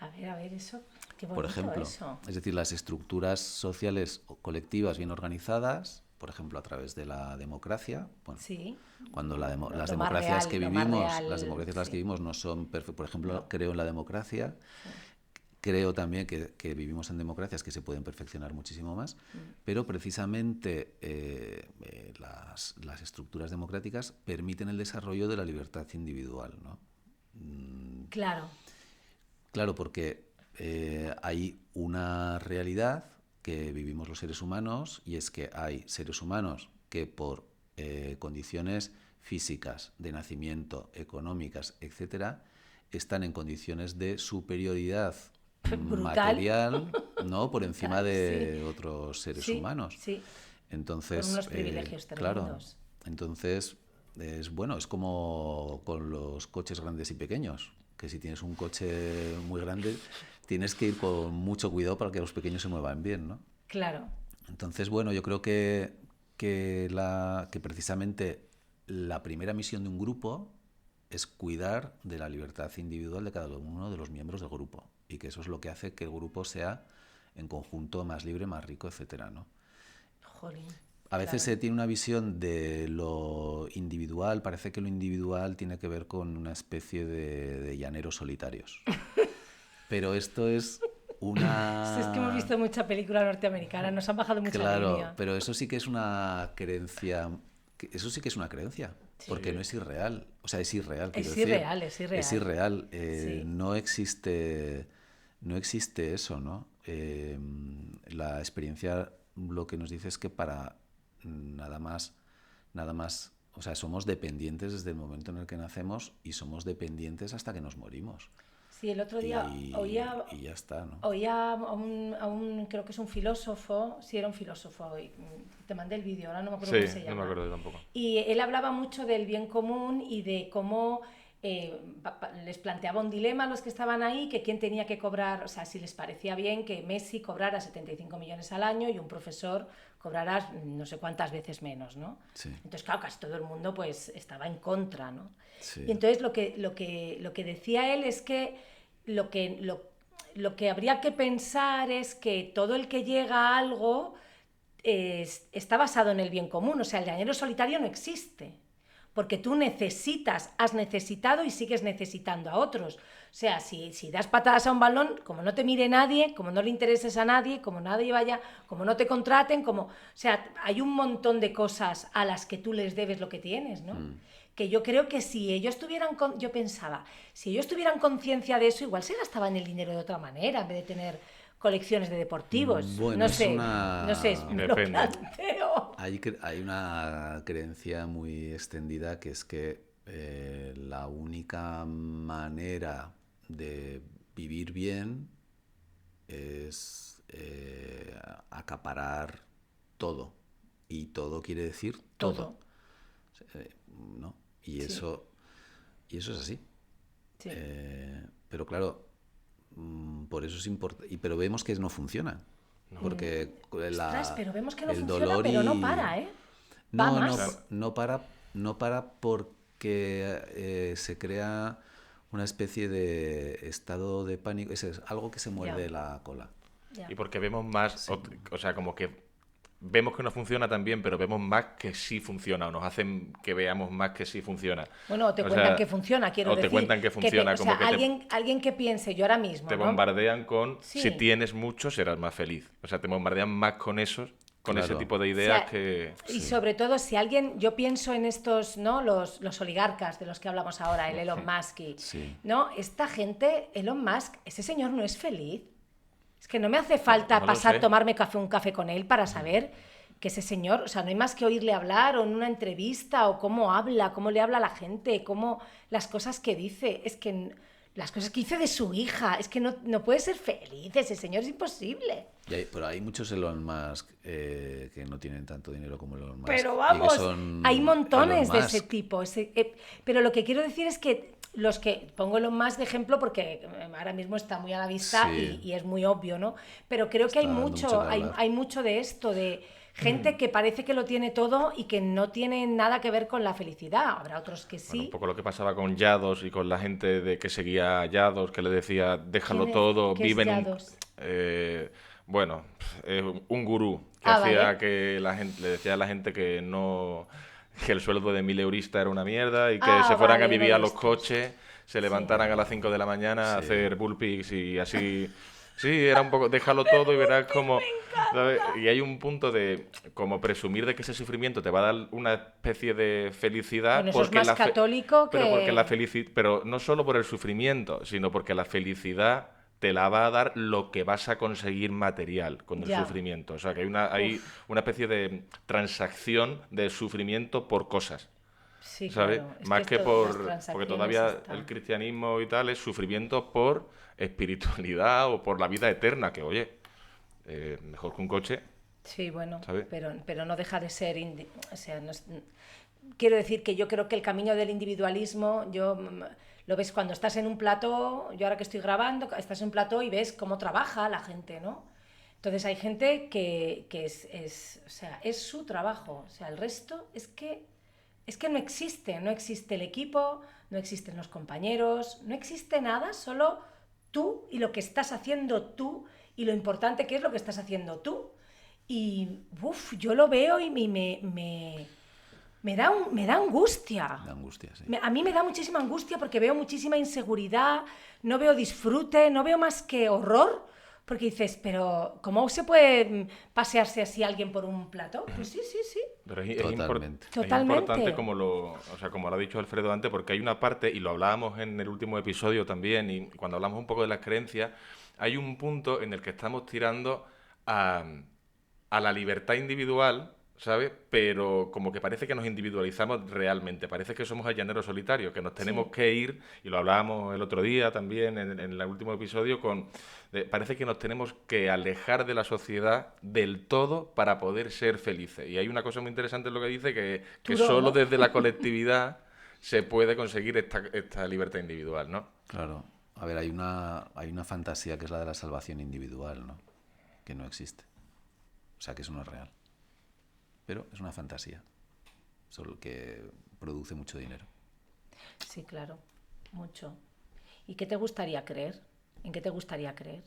Speaker 2: A ver, eso, qué
Speaker 3: Por
Speaker 2: bonito
Speaker 3: ejemplo,
Speaker 2: eso.
Speaker 3: es decir, las estructuras sociales o colectivas bien organizadas, por ejemplo, a través de la democracia, bueno,
Speaker 2: Sí,
Speaker 3: cuando las
Speaker 2: lo más
Speaker 3: democracias
Speaker 2: real,
Speaker 3: que
Speaker 2: lo más
Speaker 3: vivimos,
Speaker 2: real,
Speaker 3: las democracias las que
Speaker 2: sí.
Speaker 3: vivimos no son perfectas. Por ejemplo,
Speaker 2: No.
Speaker 3: creo en la democracia, creo también que vivimos en democracias que se pueden perfeccionar muchísimo más, pero precisamente las estructuras democráticas permiten el desarrollo de la libertad individual, ¿no?
Speaker 2: Claro,
Speaker 3: Claro, porque hay una realidad que vivimos los seres humanos y es que hay seres humanos que por condiciones físicas, de nacimiento, económicas, etcétera, están en condiciones de superioridad
Speaker 2: brutal.
Speaker 3: material, ¿no? Por encima
Speaker 2: Brutal, sí.
Speaker 3: de otros seres
Speaker 2: Sí,
Speaker 3: humanos.
Speaker 2: sí, con
Speaker 3: Entonces,
Speaker 2: unos privilegios
Speaker 3: claro,
Speaker 2: tremendos.
Speaker 3: entonces es como con los coches grandes y pequeños, que si tienes un coche muy grande tienes que ir con mucho cuidado para que los pequeños se muevan bien, ¿no?
Speaker 2: Claro,
Speaker 3: Entonces, bueno, yo creo que precisamente la primera misión de un grupo es cuidar de la libertad individual de cada uno de los miembros del grupo y que eso es lo que hace que el grupo sea en conjunto más libre, más rico, etcétera, ¿no?
Speaker 2: jolín.
Speaker 3: A veces
Speaker 2: Claro.
Speaker 3: se tiene una visión de lo individual, parece que lo individual tiene que ver con una especie de llaneros solitarios. Pero esto es
Speaker 2: Si es que hemos
Speaker 3: una...
Speaker 2: visto mucha película norteamericana, nos han bajado mucha
Speaker 3: Claro,
Speaker 2: línea.
Speaker 3: pero eso sí que es una creencia, eso sí que es una creencia, porque no es irreal, o sea, es irreal, quiero
Speaker 2: Es
Speaker 3: decir.
Speaker 2: irreal, es irreal.
Speaker 3: Es irreal,
Speaker 2: Sí.
Speaker 3: no existe eso, ¿no? La experiencia lo que nos dice es que para nada más, o sea, somos dependientes desde el momento en el que nacemos y somos dependientes hasta que nos morimos.
Speaker 2: Sí, el otro día
Speaker 3: Y ya está, ¿no?
Speaker 2: oía creo que es un filósofo, sí era un filósofo, te mandé el vídeo, ahora no me acuerdo cómo se
Speaker 1: Sí,
Speaker 2: llama.
Speaker 1: no me acuerdo yo tampoco.
Speaker 2: Y él hablaba mucho del bien común y de cómo les planteaba un dilema a los que estaban ahí, que quién tenía que cobrar, o sea, si les parecía bien que Messi cobrara 75 millones al año y un profesor cobrara no sé cuántas veces menos, ¿no?
Speaker 3: Sí.
Speaker 2: Entonces, claro, casi todo el mundo pues estaba en contra, ¿no?
Speaker 3: Sí.
Speaker 2: Y entonces lo que decía él es que lo que habría que pensar es que todo el que llega a algo está basado en el bien común, o sea, el llanero solitario no existe, porque tú has necesitado y sigues necesitando a otros. O sea, si das patadas a un balón, como no te mire nadie, como no le intereses a nadie, como nadie vaya, como no te contraten, o sea, hay un montón de cosas a las que tú les debes lo que tienes, ¿no? Que yo creo que si ellos tuvieran, yo pensaba, si ellos tuvieran conciencia de eso, igual se gastaban el dinero de otra manera, en vez de tener colecciones de deportivos.
Speaker 3: Bueno,
Speaker 2: No
Speaker 3: es
Speaker 2: sé,
Speaker 3: una...
Speaker 2: no sé, me lo
Speaker 1: Depende.
Speaker 2: planteo.
Speaker 3: Hay una creencia muy extendida que es que la única manera de vivir bien es acaparar todo. Y todo quiere decir todo. ¿No? Y
Speaker 2: Sí.
Speaker 3: eso es así.
Speaker 2: Sí.
Speaker 3: Pero claro, por eso es importante. Pero vemos que no funciona. Porque
Speaker 2: Ostras, pero vemos que no
Speaker 3: el
Speaker 2: funciona,
Speaker 3: dolor
Speaker 2: pero
Speaker 3: y...
Speaker 2: no para, ¿eh? Va
Speaker 3: No,
Speaker 2: más.
Speaker 3: no para porque se crea una especie de estado de pánico. Es algo que se muerde
Speaker 2: Ya.
Speaker 3: la cola.
Speaker 2: Ya.
Speaker 1: Y porque vemos más, o sea, como que vemos que no funciona tan bien, pero vemos más que sí funciona, o nos hacen que veamos más que sí funciona.
Speaker 2: Bueno, o te
Speaker 1: O
Speaker 2: cuentan
Speaker 1: sea,
Speaker 2: que funciona, quiero
Speaker 1: o
Speaker 2: decir.
Speaker 1: te cuentan que funciona,
Speaker 2: o
Speaker 1: como
Speaker 2: sea,
Speaker 1: que
Speaker 2: alguien que piense, yo ahora mismo,
Speaker 1: te
Speaker 2: ¿no?
Speaker 1: bombardean con
Speaker 2: Sí.
Speaker 1: si tienes mucho serás más feliz. O sea, te bombardean más con esos, con ese
Speaker 3: Claro.
Speaker 1: tipo de
Speaker 2: O
Speaker 1: ideas
Speaker 2: sea,
Speaker 1: que...
Speaker 2: y sobre todo si alguien, yo pienso en estos, ¿no? Los oligarcas de los que hablamos ahora, el Elon Musk,
Speaker 3: Sí.
Speaker 2: ¿no? Esta gente, Elon Musk, ese señor no es feliz. Es que no me hace falta
Speaker 1: no lo
Speaker 2: pasar,
Speaker 1: sé.
Speaker 2: tomarme un café con él para saber que ese señor, o sea, no hay más que oírle hablar o en una entrevista o cómo habla, cómo le habla a la gente, cómo las cosas que dice. Es que las cosas que hizo de su hija. Es que no puede ser feliz, ese señor es imposible.
Speaker 3: Pero hay muchos Elon Musk que no tienen tanto dinero como Elon Musk.
Speaker 2: Pero vamos, hay montones de ese tipo. Pero lo que quiero decir es que los que pongo Elon Musk de ejemplo porque ahora mismo está muy a la vista
Speaker 3: Sí.
Speaker 2: y es muy obvio, ¿no? Pero creo que
Speaker 3: Está dando mucho que hablar.
Speaker 2: hay mucho de esto, de gente que parece que lo tiene todo y que no tiene nada que ver con la felicidad. Habrá otros que
Speaker 1: Bueno, un
Speaker 2: sí.
Speaker 1: poco lo que pasaba con Yados y con la gente de que seguía a Yados, que le decía, déjalo
Speaker 2: ¿Quién es?
Speaker 1: todo,
Speaker 2: ¿Qué es
Speaker 1: vive en un...
Speaker 2: Yados?
Speaker 1: Bueno, un gurú que hacía
Speaker 2: Vale.
Speaker 1: que la gente, le decía a la gente que no... que el sueldo de 1.000 eurista era una mierda y que se fueran
Speaker 2: Vale,
Speaker 1: a vivir
Speaker 2: uno
Speaker 1: a
Speaker 2: de
Speaker 1: los
Speaker 2: estos.
Speaker 1: coches, se levantaran a las 5 de la mañana a
Speaker 3: Sí.
Speaker 1: hacer bullpigs y así... Sí, era un poco, déjalo todo y verás como... ¿sabes? Y hay un punto de como presumir de que ese sufrimiento te va a dar una especie de felicidad
Speaker 2: Bueno, eso es
Speaker 1: porque
Speaker 2: más católico
Speaker 1: pero porque la
Speaker 2: que...
Speaker 1: pero no solo por el sufrimiento, sino porque la felicidad te la va a dar lo que vas a conseguir material con el
Speaker 2: Ya.
Speaker 1: sufrimiento. O sea, que hay una especie de transacción de sufrimiento por cosas.
Speaker 2: Sí,
Speaker 1: ¿Sabes?
Speaker 2: claro. Es
Speaker 1: Más que
Speaker 2: las
Speaker 1: porque
Speaker 2: transacciones
Speaker 1: todavía
Speaker 2: están.
Speaker 1: el cristianismo y tal es sufrimiento por espiritualidad o por la vida eterna, que oye, mejor que un coche,
Speaker 2: Sí, bueno,
Speaker 1: ¿sabes?
Speaker 2: pero no deja de ser... o sea, quiero decir que yo creo que el camino del individualismo, lo ves cuando estás en un plató, yo ahora que estoy grabando, estás en un plató y ves cómo trabaja la gente, ¿no? Entonces hay gente que o sea, es su trabajo, o sea, el resto es que no existe el equipo, no existen los compañeros, no existe nada, solo tú y lo que estás haciendo tú y lo importante que es lo que estás haciendo tú. Y yo lo veo y me da angustia.
Speaker 3: Da angustia, sí.
Speaker 2: A mí me da muchísima angustia porque veo muchísima inseguridad, no veo disfrute, no veo más que horror. Porque dices, pero ¿cómo se puede pasearse así alguien por un plato? Pues sí, sí, sí.
Speaker 1: Pero
Speaker 3: Totalmente.
Speaker 1: es
Speaker 2: Totalmente.
Speaker 1: importante o sea, como lo ha dicho Alfredo antes, porque hay una parte, y lo hablábamos en el último episodio también, y cuando hablamos un poco de las creencias, hay un punto en el que estamos tirando a, a la libertad individual, ¿sabes? Pero como que parece que nos individualizamos realmente, parece que somos el llanero solitario, que nos tenemos
Speaker 2: Sí.
Speaker 1: que ir, y lo hablábamos el otro día también en el último episodio, parece que nos tenemos que alejar de la sociedad del todo para poder ser felices. Y hay una cosa muy interesante en lo que dice, que
Speaker 2: Duro,
Speaker 1: solo
Speaker 2: ¿no?
Speaker 1: desde la colectividad se puede conseguir esta libertad individual, ¿no?
Speaker 3: Claro. A ver, hay una fantasía que es la de la salvación individual, ¿no? Que no existe. O sea, que eso no es real. Pero es una fantasía. Solo que produce mucho dinero.
Speaker 2: Sí, claro, mucho. ¿Y qué te gustaría creer? ¿En qué te gustaría creer?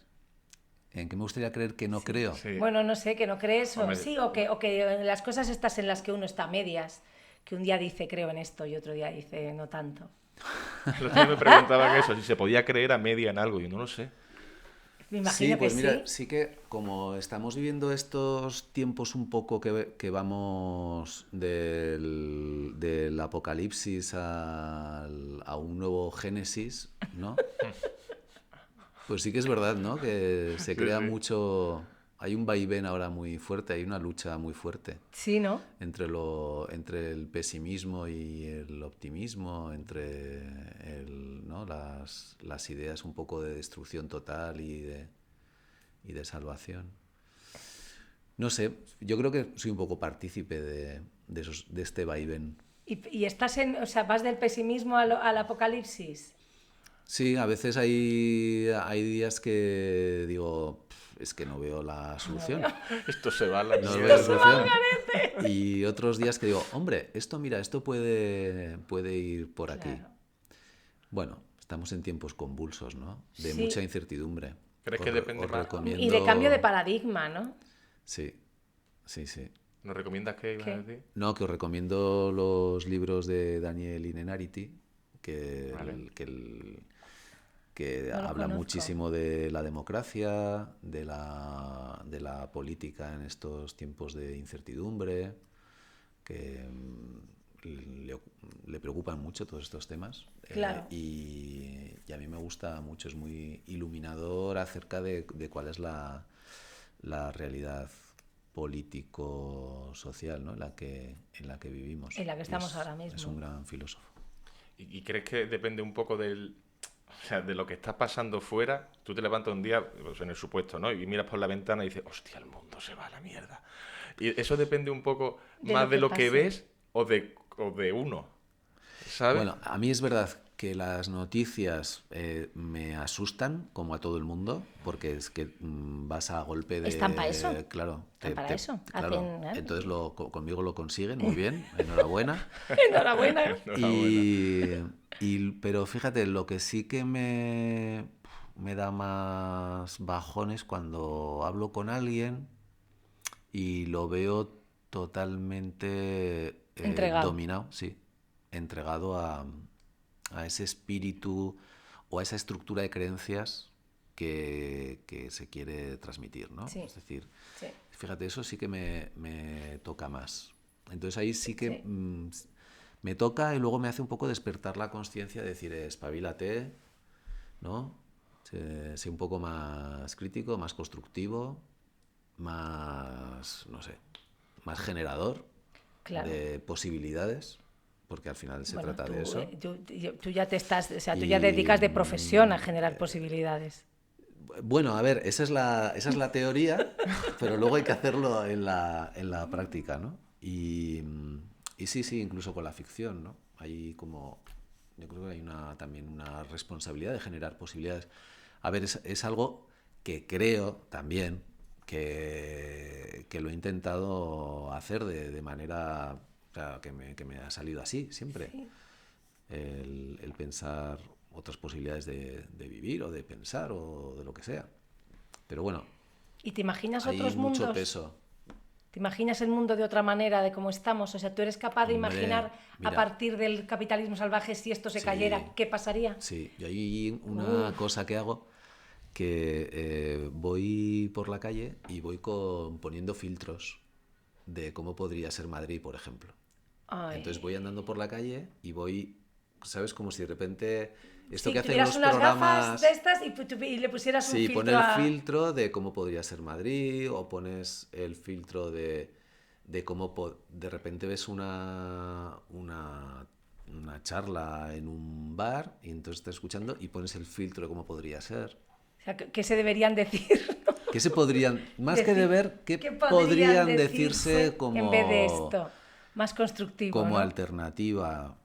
Speaker 3: ¿En qué me gustaría creer que no creo?
Speaker 1: Sí.
Speaker 2: Bueno, no sé, que no crees,
Speaker 1: Hombre,
Speaker 2: sí, o que las cosas estas en las que uno está a medias, que un día dice creo en esto y otro día dice no tanto.
Speaker 1: Los otros me preguntaban eso, si se podía creer a media en algo, y no lo sé.
Speaker 2: Me
Speaker 3: Sí,
Speaker 2: imagino
Speaker 3: pues
Speaker 2: que
Speaker 3: mira,
Speaker 2: sí.
Speaker 3: sí que como estamos viviendo estos tiempos un poco que vamos del apocalipsis a un nuevo génesis, ¿no? Pues sí que es verdad, ¿no? Que se
Speaker 1: Sí,
Speaker 3: crea
Speaker 1: sí.
Speaker 3: mucho... Hay un vaivén ahora muy fuerte, hay una lucha muy fuerte
Speaker 2: Sí, ¿no?
Speaker 3: entre el pesimismo y el optimismo, entre ¿no? las ideas un poco de destrucción total y de salvación. No sé, yo creo que soy un poco partícipe de este vaivén.
Speaker 2: Y estás o sea, vas del pesimismo al apocalipsis.
Speaker 3: Sí, a veces hay días que digo, es que no veo la solución.
Speaker 1: Esto se va a la
Speaker 3: No
Speaker 1: mierda.
Speaker 3: veo la solución. Y otros días que digo, hombre, esto puede ir por aquí.
Speaker 2: Claro.
Speaker 3: Bueno, estamos en tiempos convulsos, ¿no? De
Speaker 2: Sí.
Speaker 3: mucha incertidumbre.
Speaker 1: ¿Crees que depende
Speaker 3: Os
Speaker 1: más?
Speaker 3: recomiendo...
Speaker 2: Y de cambio de paradigma, ¿no?
Speaker 3: Sí, sí, sí.
Speaker 1: ¿Nos recomiendas qué ibas a
Speaker 2: ¿Qué?
Speaker 1: decir?
Speaker 3: No, que os recomiendo los libros de Daniel Innerarity,
Speaker 1: Vale.
Speaker 3: que
Speaker 2: No lo
Speaker 3: habla
Speaker 2: conozco.
Speaker 3: muchísimo de la democracia, de la política en estos tiempos de incertidumbre, que le preocupan mucho todos estos temas.
Speaker 2: Claro.
Speaker 3: Y a mí me gusta mucho, es muy iluminador acerca de cuál es la realidad político-social, ¿no? en la que vivimos.
Speaker 2: En la que estamos
Speaker 3: Y
Speaker 2: ahora mismo.
Speaker 3: Es un gran filósofo.
Speaker 1: ¿Y crees que depende un poco del... O sea, de lo que está pasando fuera, tú te levantas un día, pues en el supuesto, ¿no? Y miras por la ventana y dices, hostia, el mundo se va a la mierda. Y eso depende un poco
Speaker 2: De
Speaker 1: más
Speaker 2: lo
Speaker 1: de
Speaker 2: que
Speaker 1: lo que
Speaker 2: pase.
Speaker 1: ves o de uno, ¿sabes?
Speaker 3: Bueno, a mí es verdad que las noticias me asustan, como a todo el mundo, porque es que vas a golpe
Speaker 2: Están para eso.
Speaker 3: de... Claro,
Speaker 2: Están para eso.
Speaker 3: claro.
Speaker 2: Hacen,
Speaker 3: Entonces conmigo lo consiguen, muy bien, enhorabuena.
Speaker 2: Enhorabuena.
Speaker 1: Enhorabuena.
Speaker 3: Pero fíjate, lo que sí que me da más bajones cuando hablo con alguien y lo veo totalmente
Speaker 2: Entregado.
Speaker 3: dominado, sí, entregado a ese espíritu o a esa estructura de creencias que se quiere transmitir, ¿no?
Speaker 2: Sí,
Speaker 3: Es decir,
Speaker 2: sí,
Speaker 3: fíjate, eso sí que me toca más. Entonces ahí sí que
Speaker 2: sí.
Speaker 3: me toca y luego me hace un poco despertar la conciencia de decir, espabilate, ¿no? Sé un poco más crítico, más constructivo, más, no sé, más generador
Speaker 2: Claro.
Speaker 3: de posibilidades, porque al final se
Speaker 2: Bueno,
Speaker 3: trata de eso.
Speaker 2: tú ya te estás, o sea, tú ya
Speaker 3: Y
Speaker 2: dedicas de profesión a generar posibilidades.
Speaker 3: bueno, a ver, esa es la teoría, pero luego hay que hacerlo en la práctica, ¿no? Y sí, sí, incluso con la ficción, ¿no? Hay como, yo creo que hay también una responsabilidad de generar posibilidades. A ver, es algo que creo también que lo he intentado hacer de manera, o sea, que me ha salido así siempre.
Speaker 2: Sí.
Speaker 3: El pensar otras posibilidades de vivir o de pensar o de lo que sea. Pero bueno,
Speaker 2: ¿Y te imaginas
Speaker 3: hay
Speaker 2: otros
Speaker 3: mucho
Speaker 2: mundos?
Speaker 3: peso.
Speaker 2: ¿Te imaginas el mundo de otra manera, de cómo estamos? O sea, ¿tú eres capaz de
Speaker 3: Hombre,
Speaker 2: imaginar a
Speaker 3: mira,
Speaker 2: partir del capitalismo salvaje si esto se
Speaker 3: sí,
Speaker 2: cayera, qué pasaría?
Speaker 3: sí. Yo hay una
Speaker 2: Uf,
Speaker 3: cosa que hago que voy por la calle y voy poniendo filtros de cómo podría ser Madrid, por ejemplo. Entonces
Speaker 2: ay.
Speaker 3: voy andando por la calle y voy, ¿sabes? Como si de repente esto
Speaker 2: Si
Speaker 3: que hacen
Speaker 2: tuvieras
Speaker 3: los
Speaker 2: unas gafas de
Speaker 3: programas.
Speaker 2: estas y le pusieras un
Speaker 3: Sí, pone
Speaker 2: filtro
Speaker 3: el
Speaker 2: a...
Speaker 3: filtro de cómo podría ser Madrid o pones el filtro de cómo de repente ves una charla en un bar y entonces estás escuchando y pones el filtro de cómo podría ser.
Speaker 2: O sea, ¿qué se deberían decir?
Speaker 3: ¿Qué se podrían, más que de
Speaker 2: Decir,
Speaker 3: ver, qué
Speaker 2: ¿qué podrían
Speaker 3: podrían decirse
Speaker 2: decirse en vez de esto? Más constructivo,
Speaker 3: como
Speaker 2: ¿no?
Speaker 3: alternativa?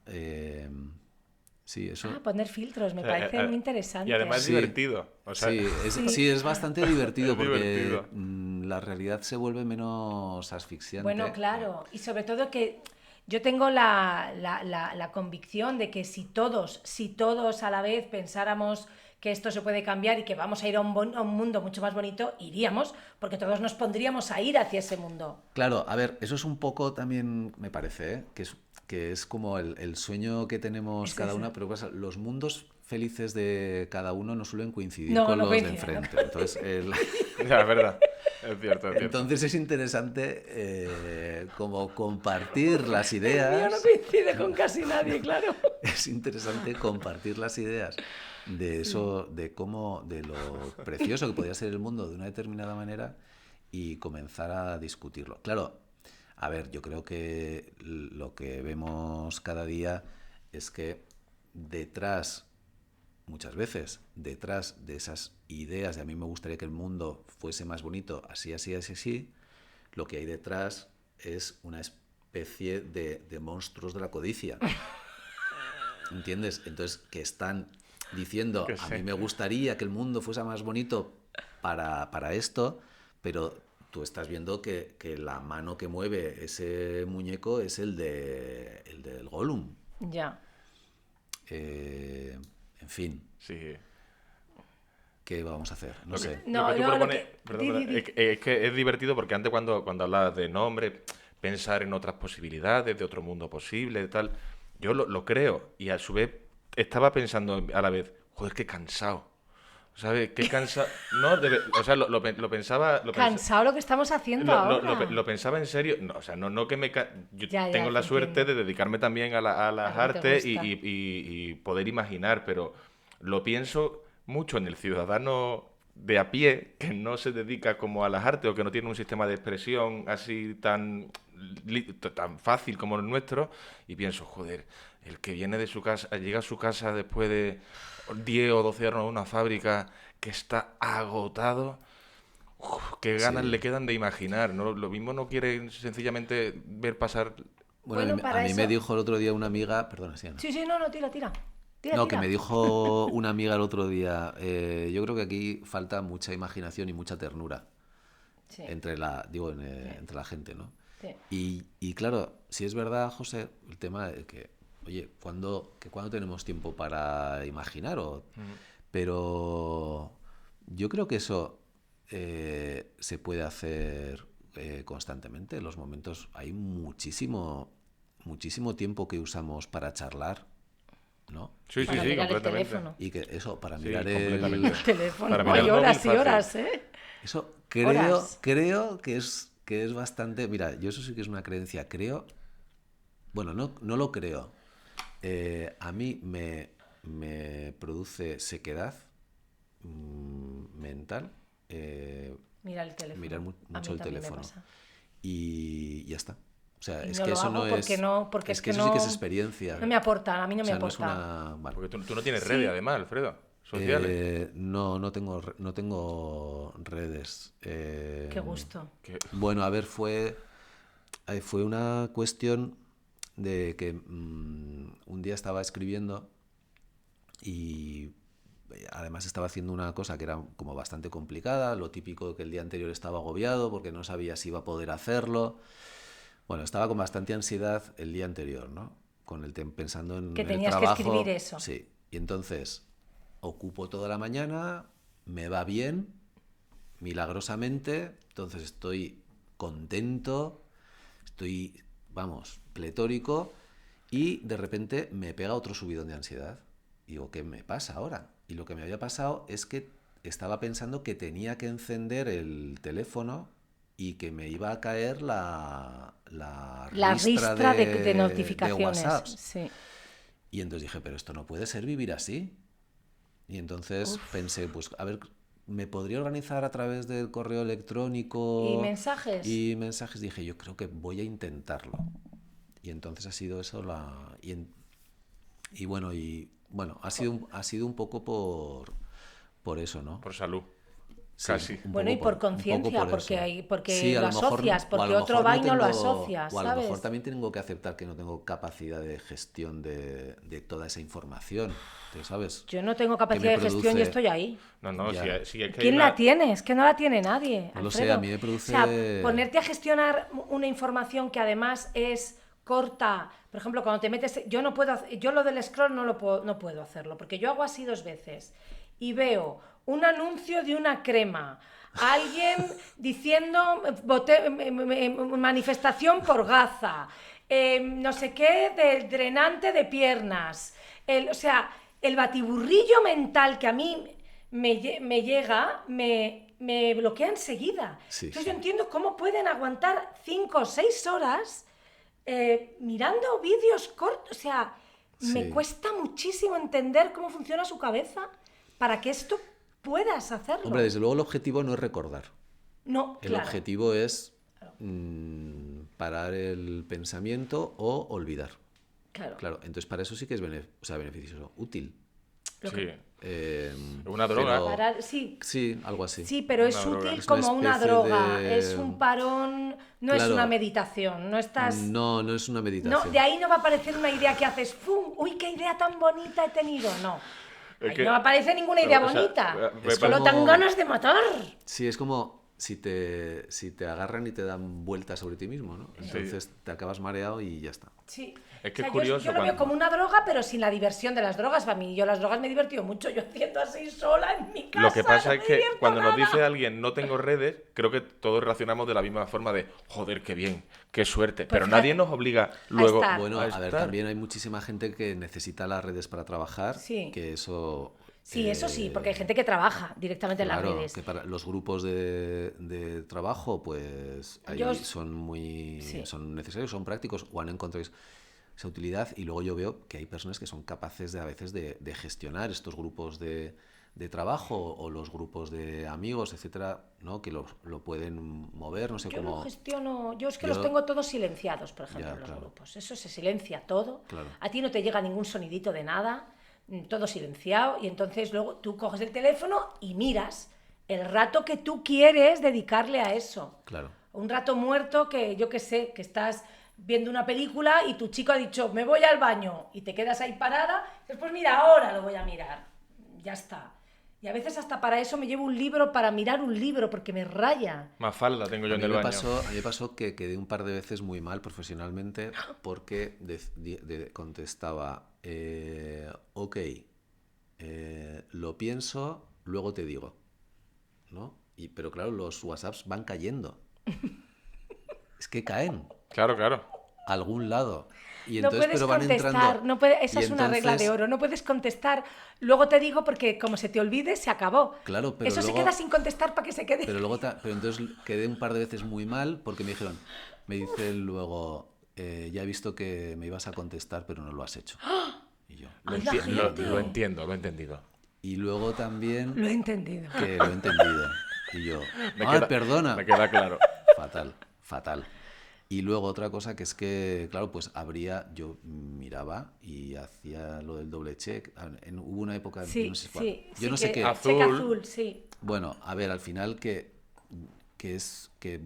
Speaker 3: Sí,
Speaker 2: Ah,
Speaker 3: eso.
Speaker 2: poner filtros, me
Speaker 1: O sea,
Speaker 2: parece muy
Speaker 1: y además es
Speaker 2: interesante.
Speaker 3: Sí,
Speaker 1: divertido. O sea,
Speaker 3: sí,
Speaker 2: Sí.
Speaker 3: sí, es bastante divertido
Speaker 1: es
Speaker 3: porque
Speaker 1: divertido.
Speaker 3: la realidad se vuelve menos
Speaker 2: Bueno,
Speaker 3: asfixiante.
Speaker 2: claro, y sobre todo que yo tengo la convicción de que si todos a la vez pensáramos que esto se puede cambiar y que vamos a ir a un mundo mucho más bonito, iríamos, porque todos nos pondríamos a ir hacia ese mundo.
Speaker 3: Claro, a ver, eso es un poco también, me parece, ¿eh? Que es como el sueño que tenemos
Speaker 2: Es
Speaker 3: cada
Speaker 2: eso.
Speaker 3: una, pero pasa, los mundos felices de cada uno no suelen coincidir
Speaker 2: No,
Speaker 3: con
Speaker 2: no
Speaker 3: los de
Speaker 2: coincide, no
Speaker 3: enfrente. Entonces,
Speaker 2: coincide.
Speaker 1: Ya, es verdad. Es cierto, es cierto.
Speaker 3: entonces es interesante como compartir las
Speaker 2: El mío no
Speaker 3: ideas.
Speaker 2: coincide con casi nadie, claro.
Speaker 3: Es interesante compartir las ideas de
Speaker 2: Sí.
Speaker 3: eso, de lo precioso que podría ser el mundo de una determinada manera y comenzar a discutirlo. Claro, a ver, yo creo que lo que vemos cada día es que detrás, muchas veces, detrás de esas ideas de a mí me gustaría que el mundo fuese más bonito, así, así, así, así, lo que hay detrás es una especie de monstruos de la codicia. ¿Entiendes? Entonces, que están diciendo,
Speaker 1: Que
Speaker 3: a
Speaker 1: sí.
Speaker 3: mí me gustaría que el mundo fuese más bonito para esto, pero tú estás viendo que la mano que mueve ese muñeco es el del Gollum.
Speaker 2: Ya.
Speaker 3: En fin,
Speaker 1: Sí.
Speaker 3: ¿qué vamos a hacer? No
Speaker 1: Lo que,
Speaker 3: sé.
Speaker 1: lo que
Speaker 2: No,
Speaker 1: tú
Speaker 2: no, lo
Speaker 1: propones,
Speaker 2: que...
Speaker 1: perdón, perdón, es que es divertido porque antes cuando hablabas de nombre, pensar en otras posibilidades, de otro mundo posible, de tal, yo lo creo y a su vez estaba pensando a la vez, joder, qué cansado, ¿sabes? Qué cansado. No, o sea, lo pensaba,
Speaker 2: Cansado lo que estamos haciendo ahora.
Speaker 1: lo pensaba en serio. No, o sea, no que yo
Speaker 2: Ya, ya,
Speaker 1: tengo
Speaker 2: te
Speaker 1: la suerte
Speaker 2: entiendo.
Speaker 1: de dedicarme también a
Speaker 2: A
Speaker 1: las
Speaker 2: lo que te
Speaker 1: artes
Speaker 2: gusta.
Speaker 1: y poder imaginar, pero lo pienso mucho en el ciudadano de a pie que no se dedica como a las artes o que no tiene un sistema de expresión así tan fácil como el nuestro, y pienso, joder, el que viene de su casa, llega a su casa después de 10 o 12 horas en una fábrica, que está agotado, qué ganas le
Speaker 3: Sí.
Speaker 1: quedan de imaginar, ¿no? Lo mismo no quiere sencillamente ver pasar...
Speaker 3: Bueno,
Speaker 2: Bueno,
Speaker 3: a
Speaker 2: para
Speaker 3: mí me
Speaker 2: eso...
Speaker 3: dijo el otro día una amiga, perdona, sí, Ana.
Speaker 2: Sí, sí, no, no, tira, tira. Tira,
Speaker 3: No, que
Speaker 2: tira.
Speaker 3: me dijo una amiga el otro día, yo creo que aquí falta mucha imaginación y mucha ternura
Speaker 2: Sí,
Speaker 3: entre la gente, ¿no?
Speaker 2: sí.
Speaker 3: Y claro, si es verdad, José, el tema de que, oye, ¿cuándo tenemos tiempo para imaginar? Pero yo creo que eso se puede hacer constantemente. En los momentos hay muchísimo tiempo que usamos para charlar, ¿no?
Speaker 1: Sí, sí,
Speaker 2: Para
Speaker 1: sí,
Speaker 2: mirar el
Speaker 1: completamente.
Speaker 2: teléfono.
Speaker 3: Y que eso, para
Speaker 1: Sí,
Speaker 3: mirar
Speaker 1: completamente.
Speaker 2: El teléfono.
Speaker 1: Para mirar
Speaker 2: Hay
Speaker 1: el móvil
Speaker 2: horas y
Speaker 1: fácil.
Speaker 2: horas, ¿eh?
Speaker 3: Eso
Speaker 2: Horas.
Speaker 3: creo que es bastante... Mira, yo eso sí que es una creencia. Bueno, no lo creo. A mí me produce sequedad mental
Speaker 2: Mira el teléfono.
Speaker 3: mirar
Speaker 2: A
Speaker 3: mucho
Speaker 2: mí
Speaker 3: el
Speaker 2: también me
Speaker 3: teléfono.
Speaker 2: pasa.
Speaker 3: Y ya está. O sea,
Speaker 2: Y
Speaker 3: es
Speaker 2: no
Speaker 3: que
Speaker 2: lo
Speaker 3: eso
Speaker 2: hago
Speaker 3: no
Speaker 2: porque
Speaker 3: es...
Speaker 2: no, porque
Speaker 3: Es
Speaker 2: es
Speaker 3: que
Speaker 2: que
Speaker 3: eso sí que es
Speaker 2: no,
Speaker 3: experiencia.
Speaker 2: no me aporta, a mí no
Speaker 3: O
Speaker 2: me
Speaker 3: sea, no es
Speaker 2: aporta.
Speaker 3: una... Vale.
Speaker 1: Porque tú no tienes
Speaker 2: Sí.
Speaker 1: redes, además, Alfredo, sociales.
Speaker 3: No tengo redes.
Speaker 2: Qué gusto.
Speaker 1: Que-
Speaker 3: Bueno, a ver, fue una cuestión de que un día estaba escribiendo y además estaba haciendo una cosa que era como bastante complicada, lo típico que el día anterior estaba agobiado porque no sabía si iba a poder hacerlo. Bueno, estaba con bastante ansiedad el día anterior, ¿no? Pensando en
Speaker 2: Que
Speaker 3: el
Speaker 2: tenías que
Speaker 3: trabajo.
Speaker 2: escribir eso.
Speaker 3: Sí, y entonces ocupo toda la mañana, me va bien, milagrosamente, entonces estoy contento, estoy, vamos, pletórico, y de repente me pega otro subidón de ansiedad. Digo, ¿qué me pasa ahora? Y lo que me había pasado es que estaba pensando que tenía que encender el teléfono y que me iba a caer la
Speaker 2: La
Speaker 3: ristra
Speaker 2: ristra de
Speaker 3: de
Speaker 2: notificaciones.
Speaker 3: WhatsApps.
Speaker 2: Sí.
Speaker 3: Y entonces dije, pero esto no puede ser vivir así. Y entonces pensé, pues a ver, ¿me podría organizar a través del correo electrónico?
Speaker 2: ¿Y mensajes?
Speaker 3: Y mensajes. Dije, yo creo que voy a intentarlo. Y entonces ha sido eso y bueno, ha sido un poco por eso, ¿no?
Speaker 1: por salud,
Speaker 3: Sí,
Speaker 1: casi.
Speaker 3: un
Speaker 2: Bueno, y
Speaker 3: poco
Speaker 2: por
Speaker 3: un poco
Speaker 2: conciencia,
Speaker 3: por
Speaker 2: porque
Speaker 3: eso.
Speaker 2: porque
Speaker 3: Sí, a
Speaker 2: lo
Speaker 3: lo mejor,
Speaker 2: asocias,
Speaker 3: o a
Speaker 2: porque
Speaker 3: lo
Speaker 2: otro
Speaker 3: mejor
Speaker 2: va
Speaker 3: no
Speaker 2: y no lo
Speaker 3: tengo,
Speaker 2: asocias,
Speaker 3: o a lo mejor
Speaker 2: ¿sabes?
Speaker 3: también tengo que aceptar que no tengo capacidad de gestión de toda esa información. ¿Sabes?
Speaker 2: Yo no tengo
Speaker 3: Que
Speaker 2: capacidad
Speaker 3: me
Speaker 2: de gestión y
Speaker 3: produce-
Speaker 2: estoy ahí.
Speaker 1: No, no,
Speaker 3: Ya.
Speaker 1: si es que hay
Speaker 2: ¿Quién
Speaker 1: una...
Speaker 2: la tiene? Es que no la tiene nadie,
Speaker 3: No lo sé,
Speaker 2: Alfredo.
Speaker 3: a mí me
Speaker 2: O sea,
Speaker 3: produce...
Speaker 2: ponerte a gestionar una información que además es corta. Por ejemplo, cuando te metes, yo no puedo, yo lo del scroll no puedo hacerlo, porque yo hago así 2 veces y veo un anuncio de una crema, alguien diciendo manifestación por Gaza, no sé qué del drenante de piernas, o sea, el batiburrillo mental que a mí me llega, me bloquea enseguida.
Speaker 3: Sí,
Speaker 2: Entonces
Speaker 3: sí.
Speaker 2: yo entiendo cómo pueden aguantar 5 o 6 horas mirando vídeos cortos. O sea, me
Speaker 3: Sí.
Speaker 2: cuesta muchísimo entender cómo funciona su cabeza para que esto puedas hacerlo.
Speaker 3: Hombre, desde luego el objetivo no es recordar.
Speaker 2: No,
Speaker 3: El
Speaker 2: claro.
Speaker 3: objetivo es parar el pensamiento o olvidar.
Speaker 2: Claro.
Speaker 3: Claro, entonces para eso sí que es beneficioso, útil.
Speaker 2: Lo
Speaker 1: Sí,
Speaker 2: que-
Speaker 1: una droga.
Speaker 2: parar- sí,
Speaker 3: Sí, algo así.
Speaker 2: sí, pero es
Speaker 1: Una droga.
Speaker 2: útil
Speaker 3: Es una
Speaker 2: como una
Speaker 3: especie
Speaker 2: droga.
Speaker 3: de-
Speaker 2: Es un parón, no es
Speaker 3: Claro.
Speaker 2: una meditación. No estás.
Speaker 3: No es una
Speaker 2: No,
Speaker 3: meditación.
Speaker 2: de ahí no va a aparecer una idea que haces, ¡pum! ¡Uy, qué idea tan bonita he tenido! No.
Speaker 1: Es
Speaker 2: Ahí
Speaker 1: que-
Speaker 2: no aparece ninguna idea
Speaker 1: o sea,
Speaker 2: bonita.
Speaker 3: es
Speaker 2: Solo
Speaker 3: como-
Speaker 2: tan ganas de matar.
Speaker 3: Sí, es como si te agarran y te dan vueltas sobre ti mismo, ¿no? Entonces te acabas mareado y ya está.
Speaker 2: Sí.
Speaker 1: Es que
Speaker 2: O sea,
Speaker 1: es curioso
Speaker 2: yo lo veo
Speaker 1: cuando-
Speaker 2: como una droga, pero sin la diversión de las drogas. Para mí, yo las drogas me he divertido mucho. Yo haciendo así sola en mi casa.
Speaker 1: Lo que pasa
Speaker 2: no
Speaker 1: es
Speaker 2: me
Speaker 1: que
Speaker 2: divierto
Speaker 1: cuando nos
Speaker 2: nada.
Speaker 1: dice alguien no tengo redes, creo que todos reaccionamos de la misma forma de joder, qué bien, qué suerte. Pero
Speaker 2: fíjate,
Speaker 1: nadie nos obliga luego
Speaker 2: estar.
Speaker 3: Bueno,
Speaker 1: a
Speaker 3: a ver,
Speaker 1: estar.
Speaker 3: también hay muchísima gente que necesita las redes para trabajar,
Speaker 2: Sí.
Speaker 3: que eso...
Speaker 2: Sí, eso sí, porque hay gente que trabaja directamente en las
Speaker 3: Claro,
Speaker 2: redes.
Speaker 3: que para los grupos de trabajo, pues ahí
Speaker 2: Yo-
Speaker 3: son
Speaker 2: Sí.
Speaker 3: necesarios, son prácticos, o han encontrado esa utilidad. Y luego yo veo que hay personas que son capaces a veces de gestionar estos grupos de de trabajo o los grupos de amigos, etcétera, ¿no? Que lo pueden mover, no sé
Speaker 2: Yo
Speaker 3: cómo...
Speaker 2: no gestiono, yo es que
Speaker 3: Yo-
Speaker 2: los tengo todos silenciados, por ejemplo,
Speaker 3: Ya,
Speaker 2: en los
Speaker 3: claro.
Speaker 2: grupos. Eso se silencia todo.
Speaker 3: Claro.
Speaker 2: A ti no te llega ningún sonidito de nada, todo silenciado, y entonces luego tú coges el teléfono y miras el rato que tú quieres dedicarle a eso.
Speaker 3: Claro.
Speaker 2: Un rato muerto que yo qué sé, que estás viendo una película y tu chico ha dicho, me voy al baño, y te quedas ahí parada, después mira, ahora lo voy a mirar. Ya está. Y a veces hasta para eso me llevo un libro para mirar un libro, porque me raya.
Speaker 1: Mafalda tengo yo
Speaker 3: A
Speaker 1: en
Speaker 3: mí
Speaker 1: el
Speaker 3: me
Speaker 1: baño.
Speaker 3: pasó, a mí me pasó que quedé un par de veces muy mal profesionalmente porque contestaba, ok, lo pienso, luego te digo, ¿no? Pero claro, los WhatsApps van cayendo. Es que caen
Speaker 1: Claro, claro.
Speaker 3: a algún lado. Y
Speaker 2: No
Speaker 3: entonces,
Speaker 2: puedes
Speaker 3: pero van
Speaker 2: contestar,
Speaker 3: entrando.
Speaker 2: esa
Speaker 3: Y
Speaker 2: es una regla de
Speaker 3: entonces,
Speaker 2: oro, no puedes contestar, luego te digo porque como se te olvide, se acabó.
Speaker 3: Claro, pero
Speaker 2: Eso se
Speaker 3: luego-
Speaker 2: queda sin contestar para que se quede.
Speaker 3: Pero entonces quedé un par de veces muy mal porque me dijeron, me dice luego, ya he visto que me ibas a contestar, pero no lo has hecho. Y yo.
Speaker 2: Ay, la gente.
Speaker 1: Lo entiendo, lo he entendido.
Speaker 3: Y luego también
Speaker 2: Lo he entendido.
Speaker 3: que lo he entendido. Y yo, perdona.
Speaker 1: Me queda claro.
Speaker 3: Fatal, fatal. Y luego otra cosa que es que, claro, pues yo miraba y hacía lo del doble check. Hubo una época, yo
Speaker 2: Sí,
Speaker 3: no sé cuál.
Speaker 2: sí,
Speaker 3: Yo
Speaker 2: sí,
Speaker 3: no sé
Speaker 2: que-
Speaker 3: qué.
Speaker 2: cheque
Speaker 1: Azul.
Speaker 2: azul, sí.
Speaker 3: Bueno, a ver, al final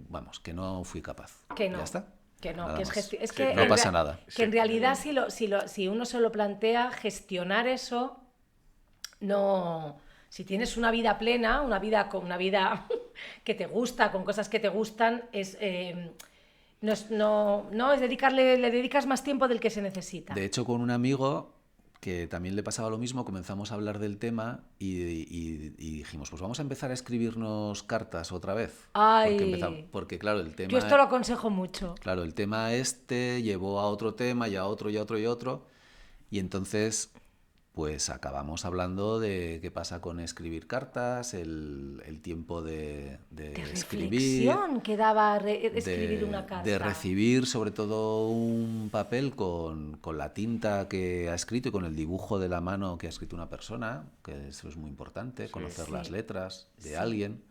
Speaker 3: vamos, que no fui capaz.
Speaker 2: Que no.
Speaker 3: Ya está.
Speaker 2: Que no,
Speaker 3: Nada
Speaker 2: que es
Speaker 3: más.
Speaker 2: gestión. Es
Speaker 1: Sí,
Speaker 2: que
Speaker 3: no
Speaker 2: en
Speaker 3: pasa
Speaker 2: rea-
Speaker 3: nada.
Speaker 2: Que en realidad si uno se lo plantea, gestionar eso, no. Si tienes una vida plena, una vida que te gusta, con cosas que te gustan, no es le dedicas más tiempo del que se necesita.
Speaker 3: De hecho, con un amigo que también le pasaba lo mismo, comenzamos a hablar del tema y dijimos, pues vamos a empezar a escribirnos cartas otra vez.
Speaker 2: Ay.
Speaker 3: Porque claro, el tema...
Speaker 2: Yo esto lo aconsejo mucho.
Speaker 3: Claro, el tema llevó a otro tema y a otro y a otro y a otro. Y entonces, pues acabamos hablando de qué pasa con escribir cartas, el tiempo de
Speaker 2: De
Speaker 3: escribir,
Speaker 2: reflexión que daba escribir
Speaker 3: de,
Speaker 2: una carta.
Speaker 3: de recibir sobre todo un papel con la tinta que ha escrito y con el dibujo de la mano que ha escrito una persona, que eso es muy importante, conocer
Speaker 2: Sí.
Speaker 3: las letras de
Speaker 2: Sí.
Speaker 3: alguien.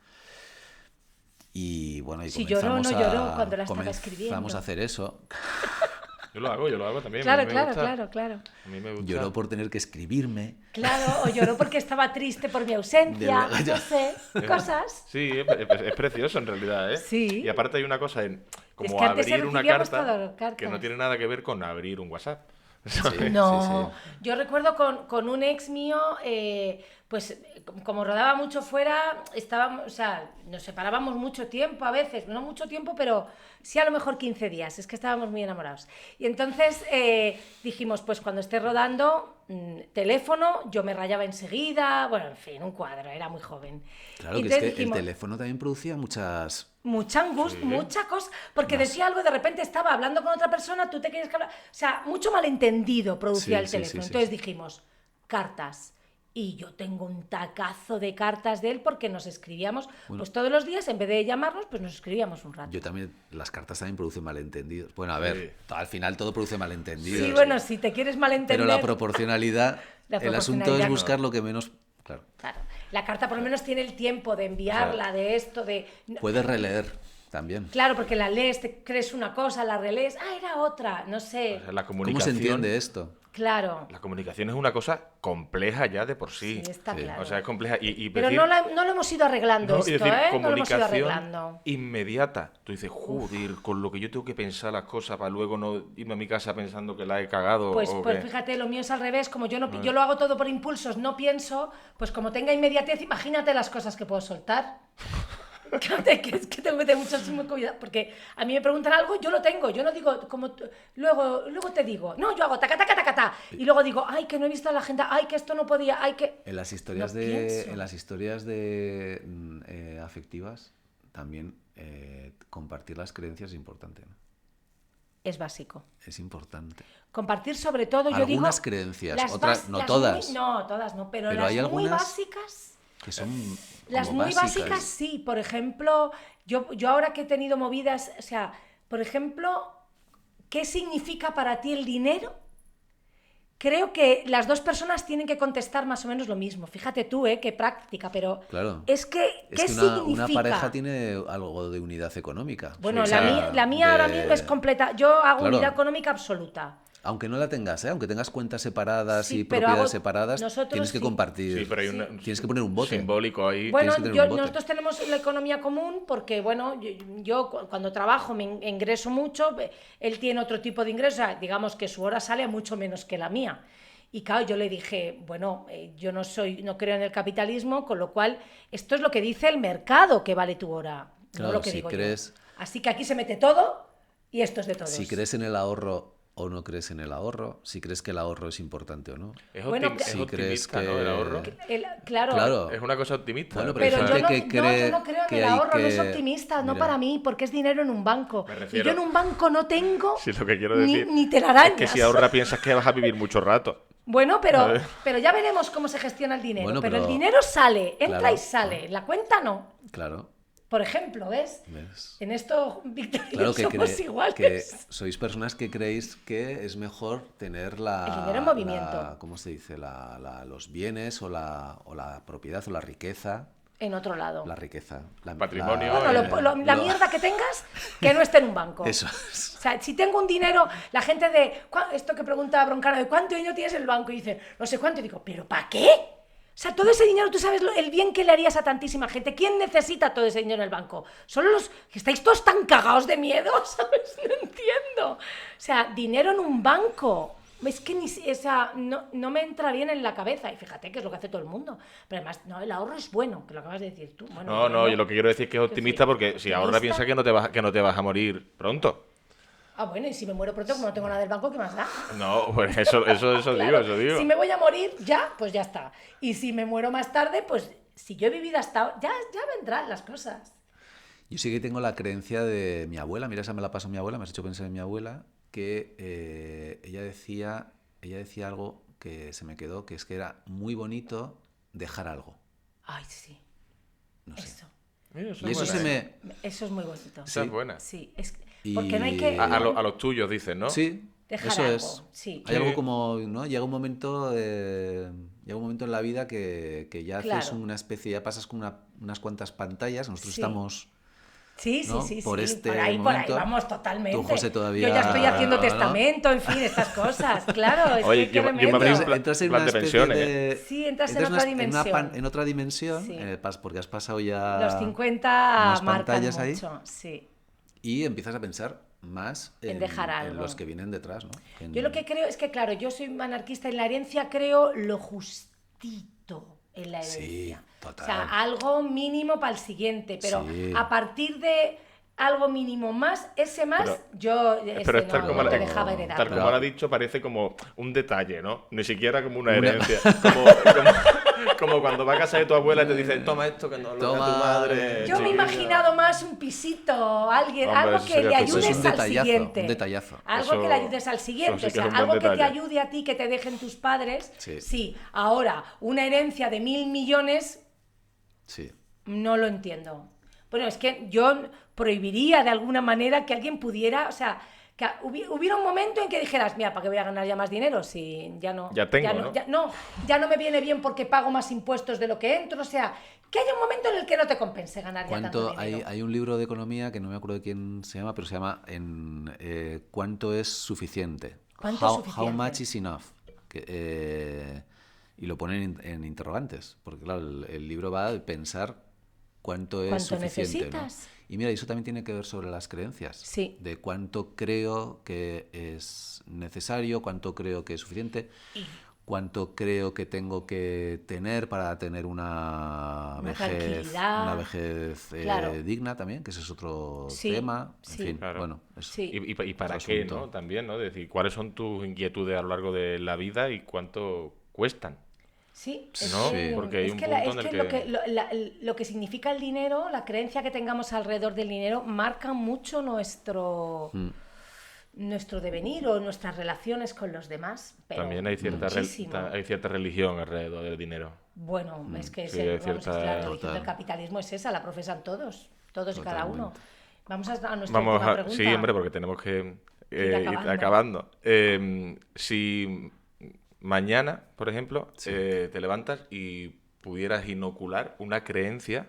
Speaker 3: Y bueno, y
Speaker 2: Si lloró o no
Speaker 3: comenzamos
Speaker 2: lloró cuando la estaba
Speaker 3: comenzamos
Speaker 2: escribiendo.
Speaker 3: a hacer eso.
Speaker 1: Yo lo hago también.
Speaker 2: Claro,
Speaker 1: a mí me
Speaker 2: claro,
Speaker 1: gusta.
Speaker 2: claro, claro.
Speaker 1: A mí me gusta.
Speaker 3: Lloró por tener que escribirme.
Speaker 2: Claro, o lloró porque estaba triste por mi ausencia,
Speaker 3: De verdad,
Speaker 2: no sé, cosas.
Speaker 1: Sí, es precioso en realidad, ¿eh?
Speaker 2: Sí.
Speaker 1: Y aparte hay una cosa en como
Speaker 2: Es que antes
Speaker 1: abrir una
Speaker 2: recibíamos
Speaker 1: carta
Speaker 2: todo cartas.
Speaker 1: que no tiene nada que ver con abrir un WhatsApp.
Speaker 2: No,
Speaker 3: sí.
Speaker 2: yo recuerdo con un ex mío, pues como rodaba mucho fuera, estábamos, o sea, nos separábamos mucho tiempo a veces, no mucho tiempo, pero sí a lo mejor 15 días, es que estábamos muy enamorados. Y entonces dijimos, pues cuando esté rodando, teléfono, yo me rayaba enseguida, bueno, en fin, un cuadro, era muy joven.
Speaker 3: Claro,
Speaker 2: Y
Speaker 3: que es que
Speaker 2: entonces dijimos,
Speaker 3: el teléfono también producía muchas...
Speaker 2: mucha angustia,
Speaker 1: Sí.
Speaker 2: mucha cosa, porque decía algo y de repente estaba hablando con otra persona, tú te querías que hablar, o sea, mucho malentendido producía
Speaker 3: Sí,
Speaker 2: el
Speaker 3: sí,
Speaker 2: teléfono.
Speaker 3: sí, sí,
Speaker 2: Entonces
Speaker 3: sí.
Speaker 2: dijimos, cartas. Y yo tengo un tacazo de cartas de él porque nos escribíamos, pues todos los días, en vez de llamarnos, pues nos escribíamos un rato.
Speaker 3: Yo también, las cartas también producen malentendidos. Bueno, a ver,
Speaker 1: Sí.
Speaker 3: al final todo produce malentendidos.
Speaker 2: Sí, bueno, si te quieres malentender...
Speaker 3: Pero la proporcionalidad,
Speaker 2: La
Speaker 3: el asunto
Speaker 2: proporcionalidad
Speaker 3: es
Speaker 2: no.
Speaker 3: buscar lo que menos... Claro,
Speaker 2: Claro, la carta por lo menos tiene el tiempo de enviarla, de esto, de...
Speaker 3: puedes releer también.
Speaker 2: Claro, porque la lees, te crees una cosa, la relees, era otra, no sé.
Speaker 1: O sea, la
Speaker 3: ¿Cómo
Speaker 1: comunicación,
Speaker 3: se entiende esto?
Speaker 2: Claro.
Speaker 1: La comunicación es una cosa compleja ya de por sí.
Speaker 2: Sí, está claro.
Speaker 1: O sea, es compleja. Y
Speaker 2: Pero
Speaker 1: decir-
Speaker 2: no lo hemos ido arreglando
Speaker 1: no, y
Speaker 2: esto,
Speaker 1: decir,
Speaker 2: ¿eh? No lo hemos ido
Speaker 1: comunicación
Speaker 2: arreglando.
Speaker 1: inmediata. Tú dices, joder, con lo que yo tengo que pensar las cosas para luego no irme a mi casa pensando que la he cagado.
Speaker 2: Pues
Speaker 1: o que...
Speaker 2: fíjate, lo mío es al revés, como yo lo hago todo por impulsos, no pienso, pues como tenga inmediatez, imagínate las cosas que puedo soltar. Fíjate que es que tengo que tener muchísimo cuidado, porque a mí me preguntan algo, yo lo tengo, yo no digo como luego te digo, no, yo hago taca taca taca ta, y luego digo, ay, que no he visto la agenda, ay, que esto no podía, ay, que
Speaker 3: En las historias
Speaker 2: No
Speaker 3: de,
Speaker 2: pienso.
Speaker 3: en las historias de afectivas también compartir las creencias es importante, ¿no?
Speaker 2: es básico.
Speaker 3: Es importante.
Speaker 2: Compartir sobre todo, yo digo...
Speaker 3: Algunas creencias,
Speaker 2: las
Speaker 3: otras, no
Speaker 2: las
Speaker 3: todas.
Speaker 2: no, todas no, pero
Speaker 3: Pero
Speaker 2: las
Speaker 3: hay
Speaker 2: muy
Speaker 3: algunas
Speaker 2: básicas...
Speaker 3: Que son
Speaker 2: Las
Speaker 3: como
Speaker 2: muy básicas sí, por ejemplo, yo ahora que he tenido movidas, o sea, por ejemplo, ¿qué significa para ti el dinero? creo que las dos personas tienen que contestar más o menos lo mismo. Fíjate tú, qué práctica, pero
Speaker 3: Claro.
Speaker 2: es que, ¿qué
Speaker 3: Es que
Speaker 2: significa?
Speaker 3: una pareja tiene algo de unidad económica.
Speaker 2: Bueno,
Speaker 3: O sea,
Speaker 2: la mía ahora mismo es completa. Yo hago
Speaker 3: Claro.
Speaker 2: unidad económica absoluta.
Speaker 3: Aunque no la tengas, aunque tengas cuentas separadas
Speaker 2: Sí,
Speaker 3: y
Speaker 2: pero
Speaker 3: propiedades
Speaker 2: hago-
Speaker 3: separadas,
Speaker 2: nosotros
Speaker 3: tienes que
Speaker 2: sí.
Speaker 3: compartir.
Speaker 1: Sí, pero hay
Speaker 3: Tienes que poner un bote.
Speaker 1: simbólico ahí.
Speaker 2: Bueno,
Speaker 3: tienes que tener un bote.
Speaker 2: nosotros tenemos la economía común porque, bueno, cuando trabajo me ingreso mucho, él tiene otro tipo de ingresos, o sea, digamos que su hora sale mucho menos que la mía. Y claro, yo le dije, bueno, yo no creo en el capitalismo, con lo cual esto es lo que dice el mercado que vale tu hora, no
Speaker 3: Claro,
Speaker 2: lo que
Speaker 3: si
Speaker 2: digo
Speaker 3: crees-
Speaker 2: yo. Así que aquí se mete todo y esto es de todos.
Speaker 3: Si crees en el ahorro o no crees en el ahorro, si crees que el ahorro es importante o no.
Speaker 1: Es,
Speaker 2: Bueno,
Speaker 1: es
Speaker 3: si crees
Speaker 1: optimista,
Speaker 3: que...
Speaker 1: ¿no? El ahorro.
Speaker 2: Claro.
Speaker 3: Claro.
Speaker 1: Es una cosa optimista.
Speaker 3: Bueno,
Speaker 2: Pero
Speaker 3: hay
Speaker 2: yo
Speaker 3: gente
Speaker 2: no,
Speaker 3: que cree
Speaker 2: yo no creo en
Speaker 3: que
Speaker 2: el
Speaker 3: hay
Speaker 2: ahorro, no es
Speaker 3: que-
Speaker 2: optimista, no
Speaker 3: Mira,
Speaker 2: para mí, porque es dinero en un banco.
Speaker 1: Me
Speaker 2: Y
Speaker 1: refiero-
Speaker 2: yo en un banco no tengo
Speaker 1: Sí, lo que quiero
Speaker 2: ni,
Speaker 1: decir
Speaker 2: ni telarañas.
Speaker 1: es que si ahorra piensas que vas a vivir mucho rato.
Speaker 2: Bueno,
Speaker 1: Vale.
Speaker 2: pero ya veremos cómo se gestiona el dinero.
Speaker 3: Bueno,
Speaker 2: pero el
Speaker 3: pero-
Speaker 2: dinero sale, entra
Speaker 3: Claro.
Speaker 2: y sale. La cuenta no.
Speaker 3: Claro,
Speaker 2: Por ejemplo, ¿ves?
Speaker 3: ¿ves?
Speaker 2: En esto, Víctor y
Speaker 3: Claro
Speaker 2: yo
Speaker 3: que,
Speaker 2: somos iguales.
Speaker 3: que sois personas que creéis que es mejor tener
Speaker 2: El dinero en movimiento.
Speaker 3: ¿cómo se dice? Los bienes o la propiedad o la riqueza.
Speaker 2: En otro lado.
Speaker 3: La riqueza.
Speaker 1: Patrimonio,
Speaker 2: Bueno, la mierda que tengas, que no esté en un banco.
Speaker 3: Eso es.
Speaker 2: O sea, si tengo un dinero, la gente esto que pregunta Broncano, ¿de cuánto dinero tienes en el banco? Y dice, no sé cuánto. Y digo, ¿pero para qué? O sea, todo ese dinero, tú sabes el bien que le harías a tantísima gente. ¿Quién necesita todo ese dinero en el banco? Solo los que estáis todos tan cagados de miedo, ¿sabes? No entiendo. O sea, dinero en un banco. Es que no me entra bien en la cabeza. Y fíjate que es lo que hace todo el mundo. Pero además, no, el ahorro es bueno, que lo acabas de decir tú. Bueno,
Speaker 1: No, yo lo que quiero decir es que es optimista porque si ahorra
Speaker 2: ¿Optimista?
Speaker 1: piensa que no te vas a morir pronto.
Speaker 2: Ah, bueno, y si me muero pronto, como no tengo nada del banco, ¿qué más da?
Speaker 1: No, pues eso
Speaker 2: Claro,
Speaker 1: digo.
Speaker 2: Si me voy a morir, ya, pues ya está. Y si me muero más tarde, pues si yo he vivido hasta ahora, ya vendrán las cosas.
Speaker 3: Yo sí que tengo la creencia de mi abuela, mira, esa me la pasó mi abuela, me has hecho pensar en mi abuela, que ella decía algo que se me quedó, que es que era muy bonito dejar algo.
Speaker 2: Ay, sí.
Speaker 3: No sé.
Speaker 2: Eso.
Speaker 1: Mira,
Speaker 3: Y eso
Speaker 1: buena,
Speaker 3: se
Speaker 1: ¿eh?
Speaker 3: me...
Speaker 2: Eso es muy bonito.
Speaker 1: Esa es buena.
Speaker 2: Sí, es
Speaker 3: Y-
Speaker 2: porque no hay que
Speaker 1: A los tuyos dices, ¿no?
Speaker 3: Sí,
Speaker 2: dejar
Speaker 3: eso
Speaker 2: algo.
Speaker 3: es.
Speaker 2: Sí.
Speaker 3: Hay
Speaker 1: Sí.
Speaker 3: algo como, ¿no? Llega un momento en la vida que ya haces
Speaker 2: Claro.
Speaker 3: una especie, ya pasas con unas cuantas pantallas, nosotros
Speaker 2: Sí.
Speaker 3: estamos...
Speaker 2: Sí,
Speaker 3: ¿no?
Speaker 2: sí,
Speaker 3: Por
Speaker 2: sí.
Speaker 3: este
Speaker 2: por ahí
Speaker 3: momento,
Speaker 2: vamos totalmente.
Speaker 3: tú, José, todavía-
Speaker 2: Yo ya estoy haciendo
Speaker 3: ¿no?
Speaker 2: testamento, en fin, estas cosas. Claro, es
Speaker 1: Oye,
Speaker 2: que
Speaker 1: yo me
Speaker 2: remedio.
Speaker 1: abrí un
Speaker 3: Entras en
Speaker 1: plan
Speaker 3: una
Speaker 1: de
Speaker 3: especie
Speaker 1: pensiones,
Speaker 3: de...
Speaker 2: Sí, entras en otra dimensión.
Speaker 3: En otra dimensión,
Speaker 2: Sí.
Speaker 3: porque has pasado ya...
Speaker 2: Los 50
Speaker 3: unas
Speaker 2: marcan
Speaker 3: pantallas ahí.
Speaker 2: mucho, sí.
Speaker 3: Y empiezas a pensar más
Speaker 2: En dejar
Speaker 3: en
Speaker 2: algo.
Speaker 3: los que vienen detrás, ¿no?
Speaker 2: Yo lo que creo es que, claro, yo soy anarquista en la herencia, creo lo justito en la
Speaker 3: Sí,
Speaker 2: herencia.
Speaker 3: total.
Speaker 2: O sea, algo mínimo para el siguiente, pero
Speaker 3: Sí.
Speaker 2: a partir de algo mínimo más, ese más,
Speaker 1: Pero-
Speaker 2: yo
Speaker 1: Pero
Speaker 2: ese
Speaker 1: tal
Speaker 2: no,
Speaker 1: como,
Speaker 2: no
Speaker 1: la,
Speaker 2: te dejaba heredar.
Speaker 1: tal como
Speaker 3: Pero-
Speaker 1: lo ha dicho, parece como un detalle, ¿no? Ni siquiera como una
Speaker 3: Una-
Speaker 1: herencia. Como cuando va a casa de tu abuela y te dicen, toma esto que no lo da
Speaker 3: Toma.
Speaker 1: tu madre.
Speaker 2: Yo me he
Speaker 1: chiquillo".
Speaker 2: imaginado más un pisito, alguien,
Speaker 1: Hombre,
Speaker 2: algo
Speaker 1: eso
Speaker 2: que
Speaker 1: sería
Speaker 2: le
Speaker 1: todo.
Speaker 3: Eso es
Speaker 2: ayudes
Speaker 3: un
Speaker 2: al
Speaker 3: detallazo,
Speaker 2: siguiente.
Speaker 3: un detallazo.
Speaker 2: Algo
Speaker 1: Eso-
Speaker 2: que le ayudes al siguiente,
Speaker 1: eso sí
Speaker 2: o
Speaker 1: que
Speaker 2: sea,
Speaker 1: es un buen
Speaker 2: algo que te
Speaker 1: detalle.
Speaker 2: ayude a ti, que te dejen tus padres.
Speaker 3: Sí.
Speaker 2: Sí, ahora, una herencia de 1.000 millones,
Speaker 3: Sí.
Speaker 2: no lo entiendo. Bueno, es que yo prohibiría de alguna manera que alguien pudiera, o sea, que hubiera un momento en que dijeras, mira, ¿para qué voy a ganar ya más dinero? Si ya no...
Speaker 1: Ya tengo, ¿no?
Speaker 2: Ya no me viene bien porque pago más impuestos de lo que entro, o sea, que haya un momento en el que no te compense ganar ya tanto dinero.
Speaker 3: Hay un libro de economía que no me acuerdo de quién se llama, pero se llama ¿Cuánto es suficiente?
Speaker 2: ¿Cuánto es suficiente?
Speaker 3: How much is enough? Y lo ponen en interrogantes, porque claro, el libro va de pensar cuánto es
Speaker 2: ¿Cuánto
Speaker 3: suficiente, ¿no?
Speaker 2: necesitas?
Speaker 3: Y mira, eso también tiene que ver sobre las creencias.
Speaker 2: Sí.
Speaker 3: De cuánto creo que es necesario, cuánto creo que es suficiente, cuánto creo que tengo que tener para tener una
Speaker 2: tranquilidad.
Speaker 3: vejez
Speaker 2: Claro.
Speaker 3: digna también, que ese es otro
Speaker 2: Sí,
Speaker 3: tema. En
Speaker 2: sí.
Speaker 3: fin,
Speaker 1: Claro.
Speaker 3: bueno, eso.
Speaker 2: Sí.
Speaker 1: ¿Y para
Speaker 3: Otro
Speaker 1: qué,
Speaker 3: asunto.
Speaker 1: no? También, ¿no? Es decir, ¿cuáles son tus inquietudes a lo largo de la vida y cuánto cuestan?
Speaker 2: Sí,
Speaker 1: ¿No?
Speaker 2: que,
Speaker 1: Porque hay
Speaker 2: es
Speaker 1: un
Speaker 2: que,
Speaker 1: punto
Speaker 2: es
Speaker 1: en el
Speaker 2: que
Speaker 1: que-
Speaker 2: lo que significa el dinero, la creencia que tengamos alrededor del dinero, marca mucho nuestro devenir o nuestras relaciones con los demás. Pero
Speaker 1: También hay
Speaker 2: muchísimo.
Speaker 1: hay cierta religión alrededor del dinero.
Speaker 2: Bueno, es que
Speaker 1: sí,
Speaker 2: es
Speaker 1: hay
Speaker 2: es que
Speaker 1: cierta-
Speaker 2: la religión
Speaker 3: Total.
Speaker 2: del capitalismo es esa, la profesan todos y cada uno.
Speaker 3: Totalmente.
Speaker 2: Vamos a nuestra
Speaker 1: Vamos
Speaker 2: última
Speaker 1: a...
Speaker 2: pregunta.
Speaker 1: Sí, hombre, porque tenemos que
Speaker 2: Ir
Speaker 1: ir acabando. Si mañana, por ejemplo,
Speaker 3: Sí.
Speaker 1: te levantas y pudieras inocular una creencia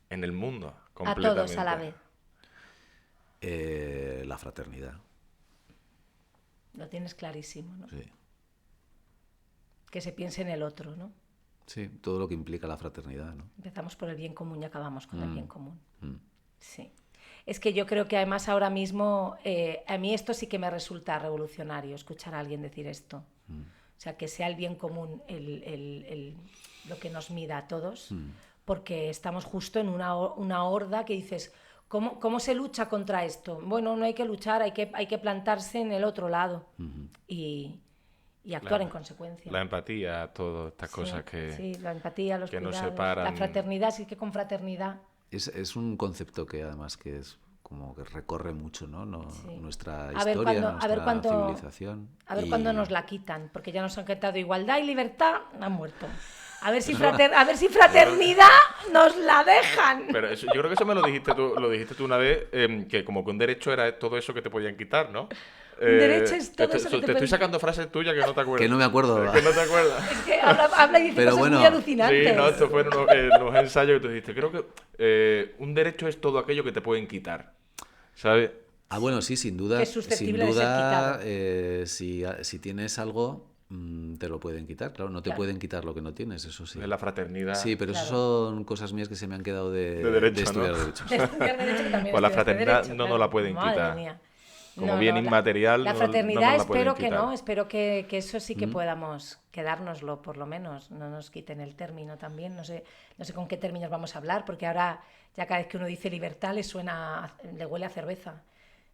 Speaker 1: en el mundo
Speaker 2: A
Speaker 1: completamente.
Speaker 2: todos a la vez.
Speaker 3: La fraternidad,
Speaker 2: Lo tienes clarísimo, ¿no?
Speaker 3: sí.
Speaker 2: Que se piense en el otro, ¿no?
Speaker 3: Sí, todo lo que implica la fraternidad, ¿no?
Speaker 2: Empezamos por el bien común y acabamos con el bien común.
Speaker 3: Mm.
Speaker 2: Sí. Es que yo creo que además ahora mismo, a mí esto sí que me resulta revolucionario, escuchar a alguien decir esto. O sea, que sea el bien común lo que nos mida a todos, porque estamos justo en una horda que dices, ¿cómo se lucha contra esto? Bueno, no hay que luchar, hay que plantarse en el otro lado y actuar en consecuencia.
Speaker 1: La empatía, todas estas
Speaker 2: Sí,
Speaker 1: cosas que...
Speaker 2: sí, la empatía, los
Speaker 1: que nos
Speaker 2: cuidados,
Speaker 1: separan.
Speaker 2: la fraternidad, sí que con fraternidad.
Speaker 3: Es un concepto que además que es como que recorre mucho, ¿no?
Speaker 2: Sí.
Speaker 3: Nuestra
Speaker 2: A ver
Speaker 3: historia,
Speaker 2: cuándo- a ver
Speaker 3: nuestra
Speaker 2: cuándo-
Speaker 3: civilización.
Speaker 2: A ver
Speaker 3: Y-
Speaker 2: cuándo nos la quitan, porque ya nos han quitado igualdad y libertad, han muerto. A ver si fraternidad nos la dejan.
Speaker 1: Pero eso, yo creo que eso me lo dijiste tú una vez, que como que un derecho era todo eso que te podían quitar, ¿no?
Speaker 2: Derecho es todo eso que te
Speaker 1: Te estoy
Speaker 2: pueden-
Speaker 1: sacando frases tuyas que no te acuerdas.
Speaker 3: Que no me acuerdo.
Speaker 1: Que no te acuerdas.
Speaker 2: Es que habla y dice
Speaker 3: Pero
Speaker 2: cosas
Speaker 3: bueno,
Speaker 2: muy alucinantes.
Speaker 1: Sí, no, esto fueron unos ensayos que tú dijiste. Creo que un derecho es todo aquello que te pueden quitar, ¿sabes?
Speaker 3: Ah, bueno, sí, sin duda.
Speaker 2: Que es susceptible
Speaker 3: sin
Speaker 2: de ser
Speaker 3: duda,
Speaker 2: quitado.
Speaker 3: si tienes algo, te lo pueden quitar. Claro, no te
Speaker 2: Claro.
Speaker 3: pueden quitar lo que no tienes, eso sí.
Speaker 1: De la fraternidad.
Speaker 3: Sí, pero
Speaker 2: Claro.
Speaker 3: eso son cosas mías que se me han quedado de
Speaker 1: derecho,
Speaker 3: estudiar
Speaker 1: ¿no?
Speaker 3: derecho.
Speaker 2: De estudiar derecho, que también
Speaker 1: Pues la
Speaker 2: estudiaste
Speaker 1: fraternidad
Speaker 2: derecho,
Speaker 1: no nos
Speaker 2: claro.
Speaker 1: la pueden
Speaker 2: Madre
Speaker 1: quitar.
Speaker 2: mía.
Speaker 1: Como bien inmaterial,
Speaker 2: La
Speaker 1: no
Speaker 2: fraternidad
Speaker 1: nos la pueden
Speaker 2: espero que
Speaker 1: quitar.
Speaker 2: no, espero que eso sí que podamos quedárnoslo, por lo menos, no nos quiten el término también, no sé con qué términos vamos a hablar, porque ahora ya cada vez que uno dice libertad le huele a cerveza.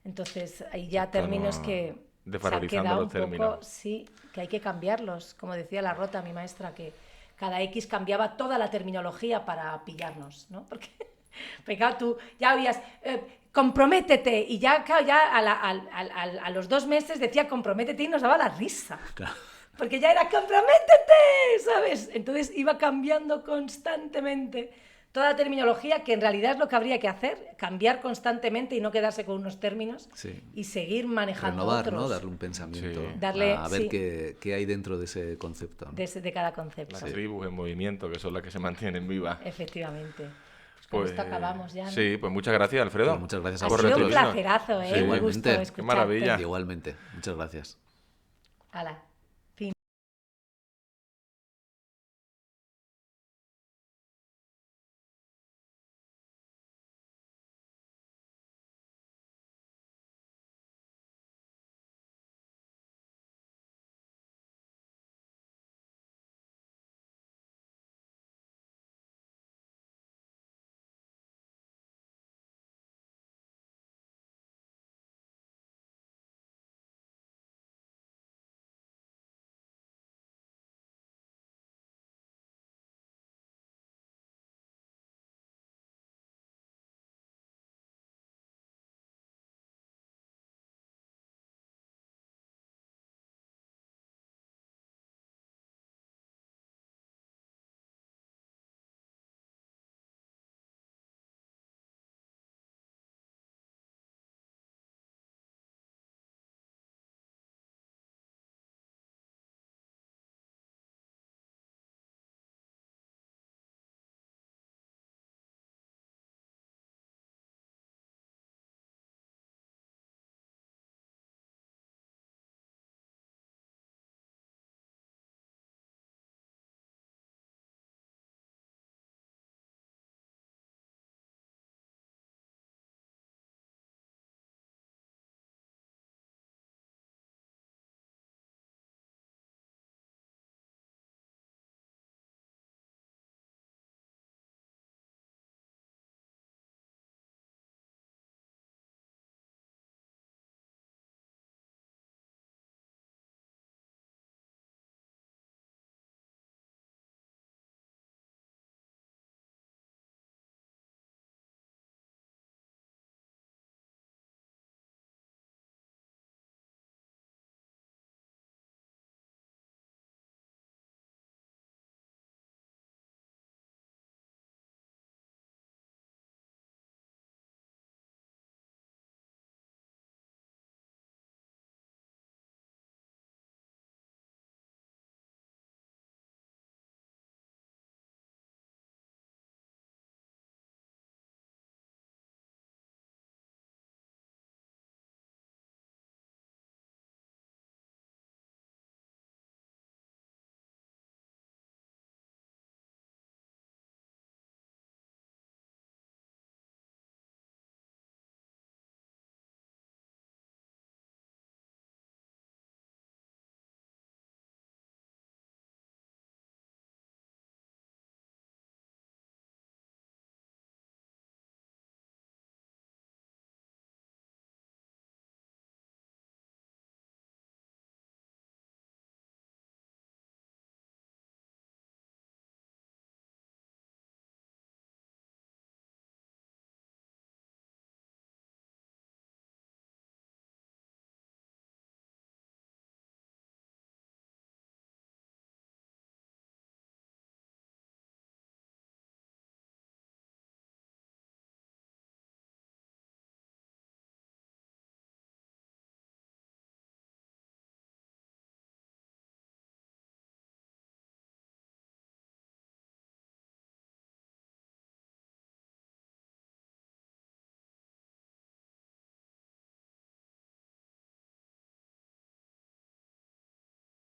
Speaker 2: Entonces hay ya términos
Speaker 1: Estamos
Speaker 2: que se han
Speaker 1: desvalorizando
Speaker 2: quedado
Speaker 1: los
Speaker 2: un poco,
Speaker 1: términos.
Speaker 2: sí, que hay que cambiarlos, como decía la Rota, mi maestra, que cada X cambiaba toda la terminología para pillarnos, ¿no? Porque claro, tú ya oías, comprométete, y ya, claro, ya a los 2 meses decía comprométete y nos daba la risa.
Speaker 3: Claro.
Speaker 2: Porque ya era comprométete, ¿sabes? Entonces iba cambiando constantemente toda la terminología, que en realidad es lo que habría que hacer, cambiar constantemente y no quedarse con unos términos
Speaker 3: Sí.
Speaker 2: y seguir manejando
Speaker 3: Renovar,
Speaker 2: otros.
Speaker 3: ¿no? Darle un pensamiento.
Speaker 1: Sí.
Speaker 2: Darle-
Speaker 3: A ver
Speaker 2: sí.
Speaker 3: qué hay dentro de ese concepto, ¿no?
Speaker 2: de cada concepto.
Speaker 1: Las tribus en movimiento, que son las que se mantienen vivas.
Speaker 2: Efectivamente. Pues con esto acabamos ya, ¿no?
Speaker 1: Sí, pues muchas gracias, Alfredo.
Speaker 3: Pues muchas gracias a
Speaker 2: Ha
Speaker 1: por
Speaker 2: sido un
Speaker 1: retribuirnos.
Speaker 2: placerazo, ¿eh?
Speaker 3: Sí,
Speaker 2: Un gusto
Speaker 3: igualmente. Qué
Speaker 2: escucharte.
Speaker 1: maravilla.
Speaker 3: Igualmente. Muchas gracias.
Speaker 2: Hala.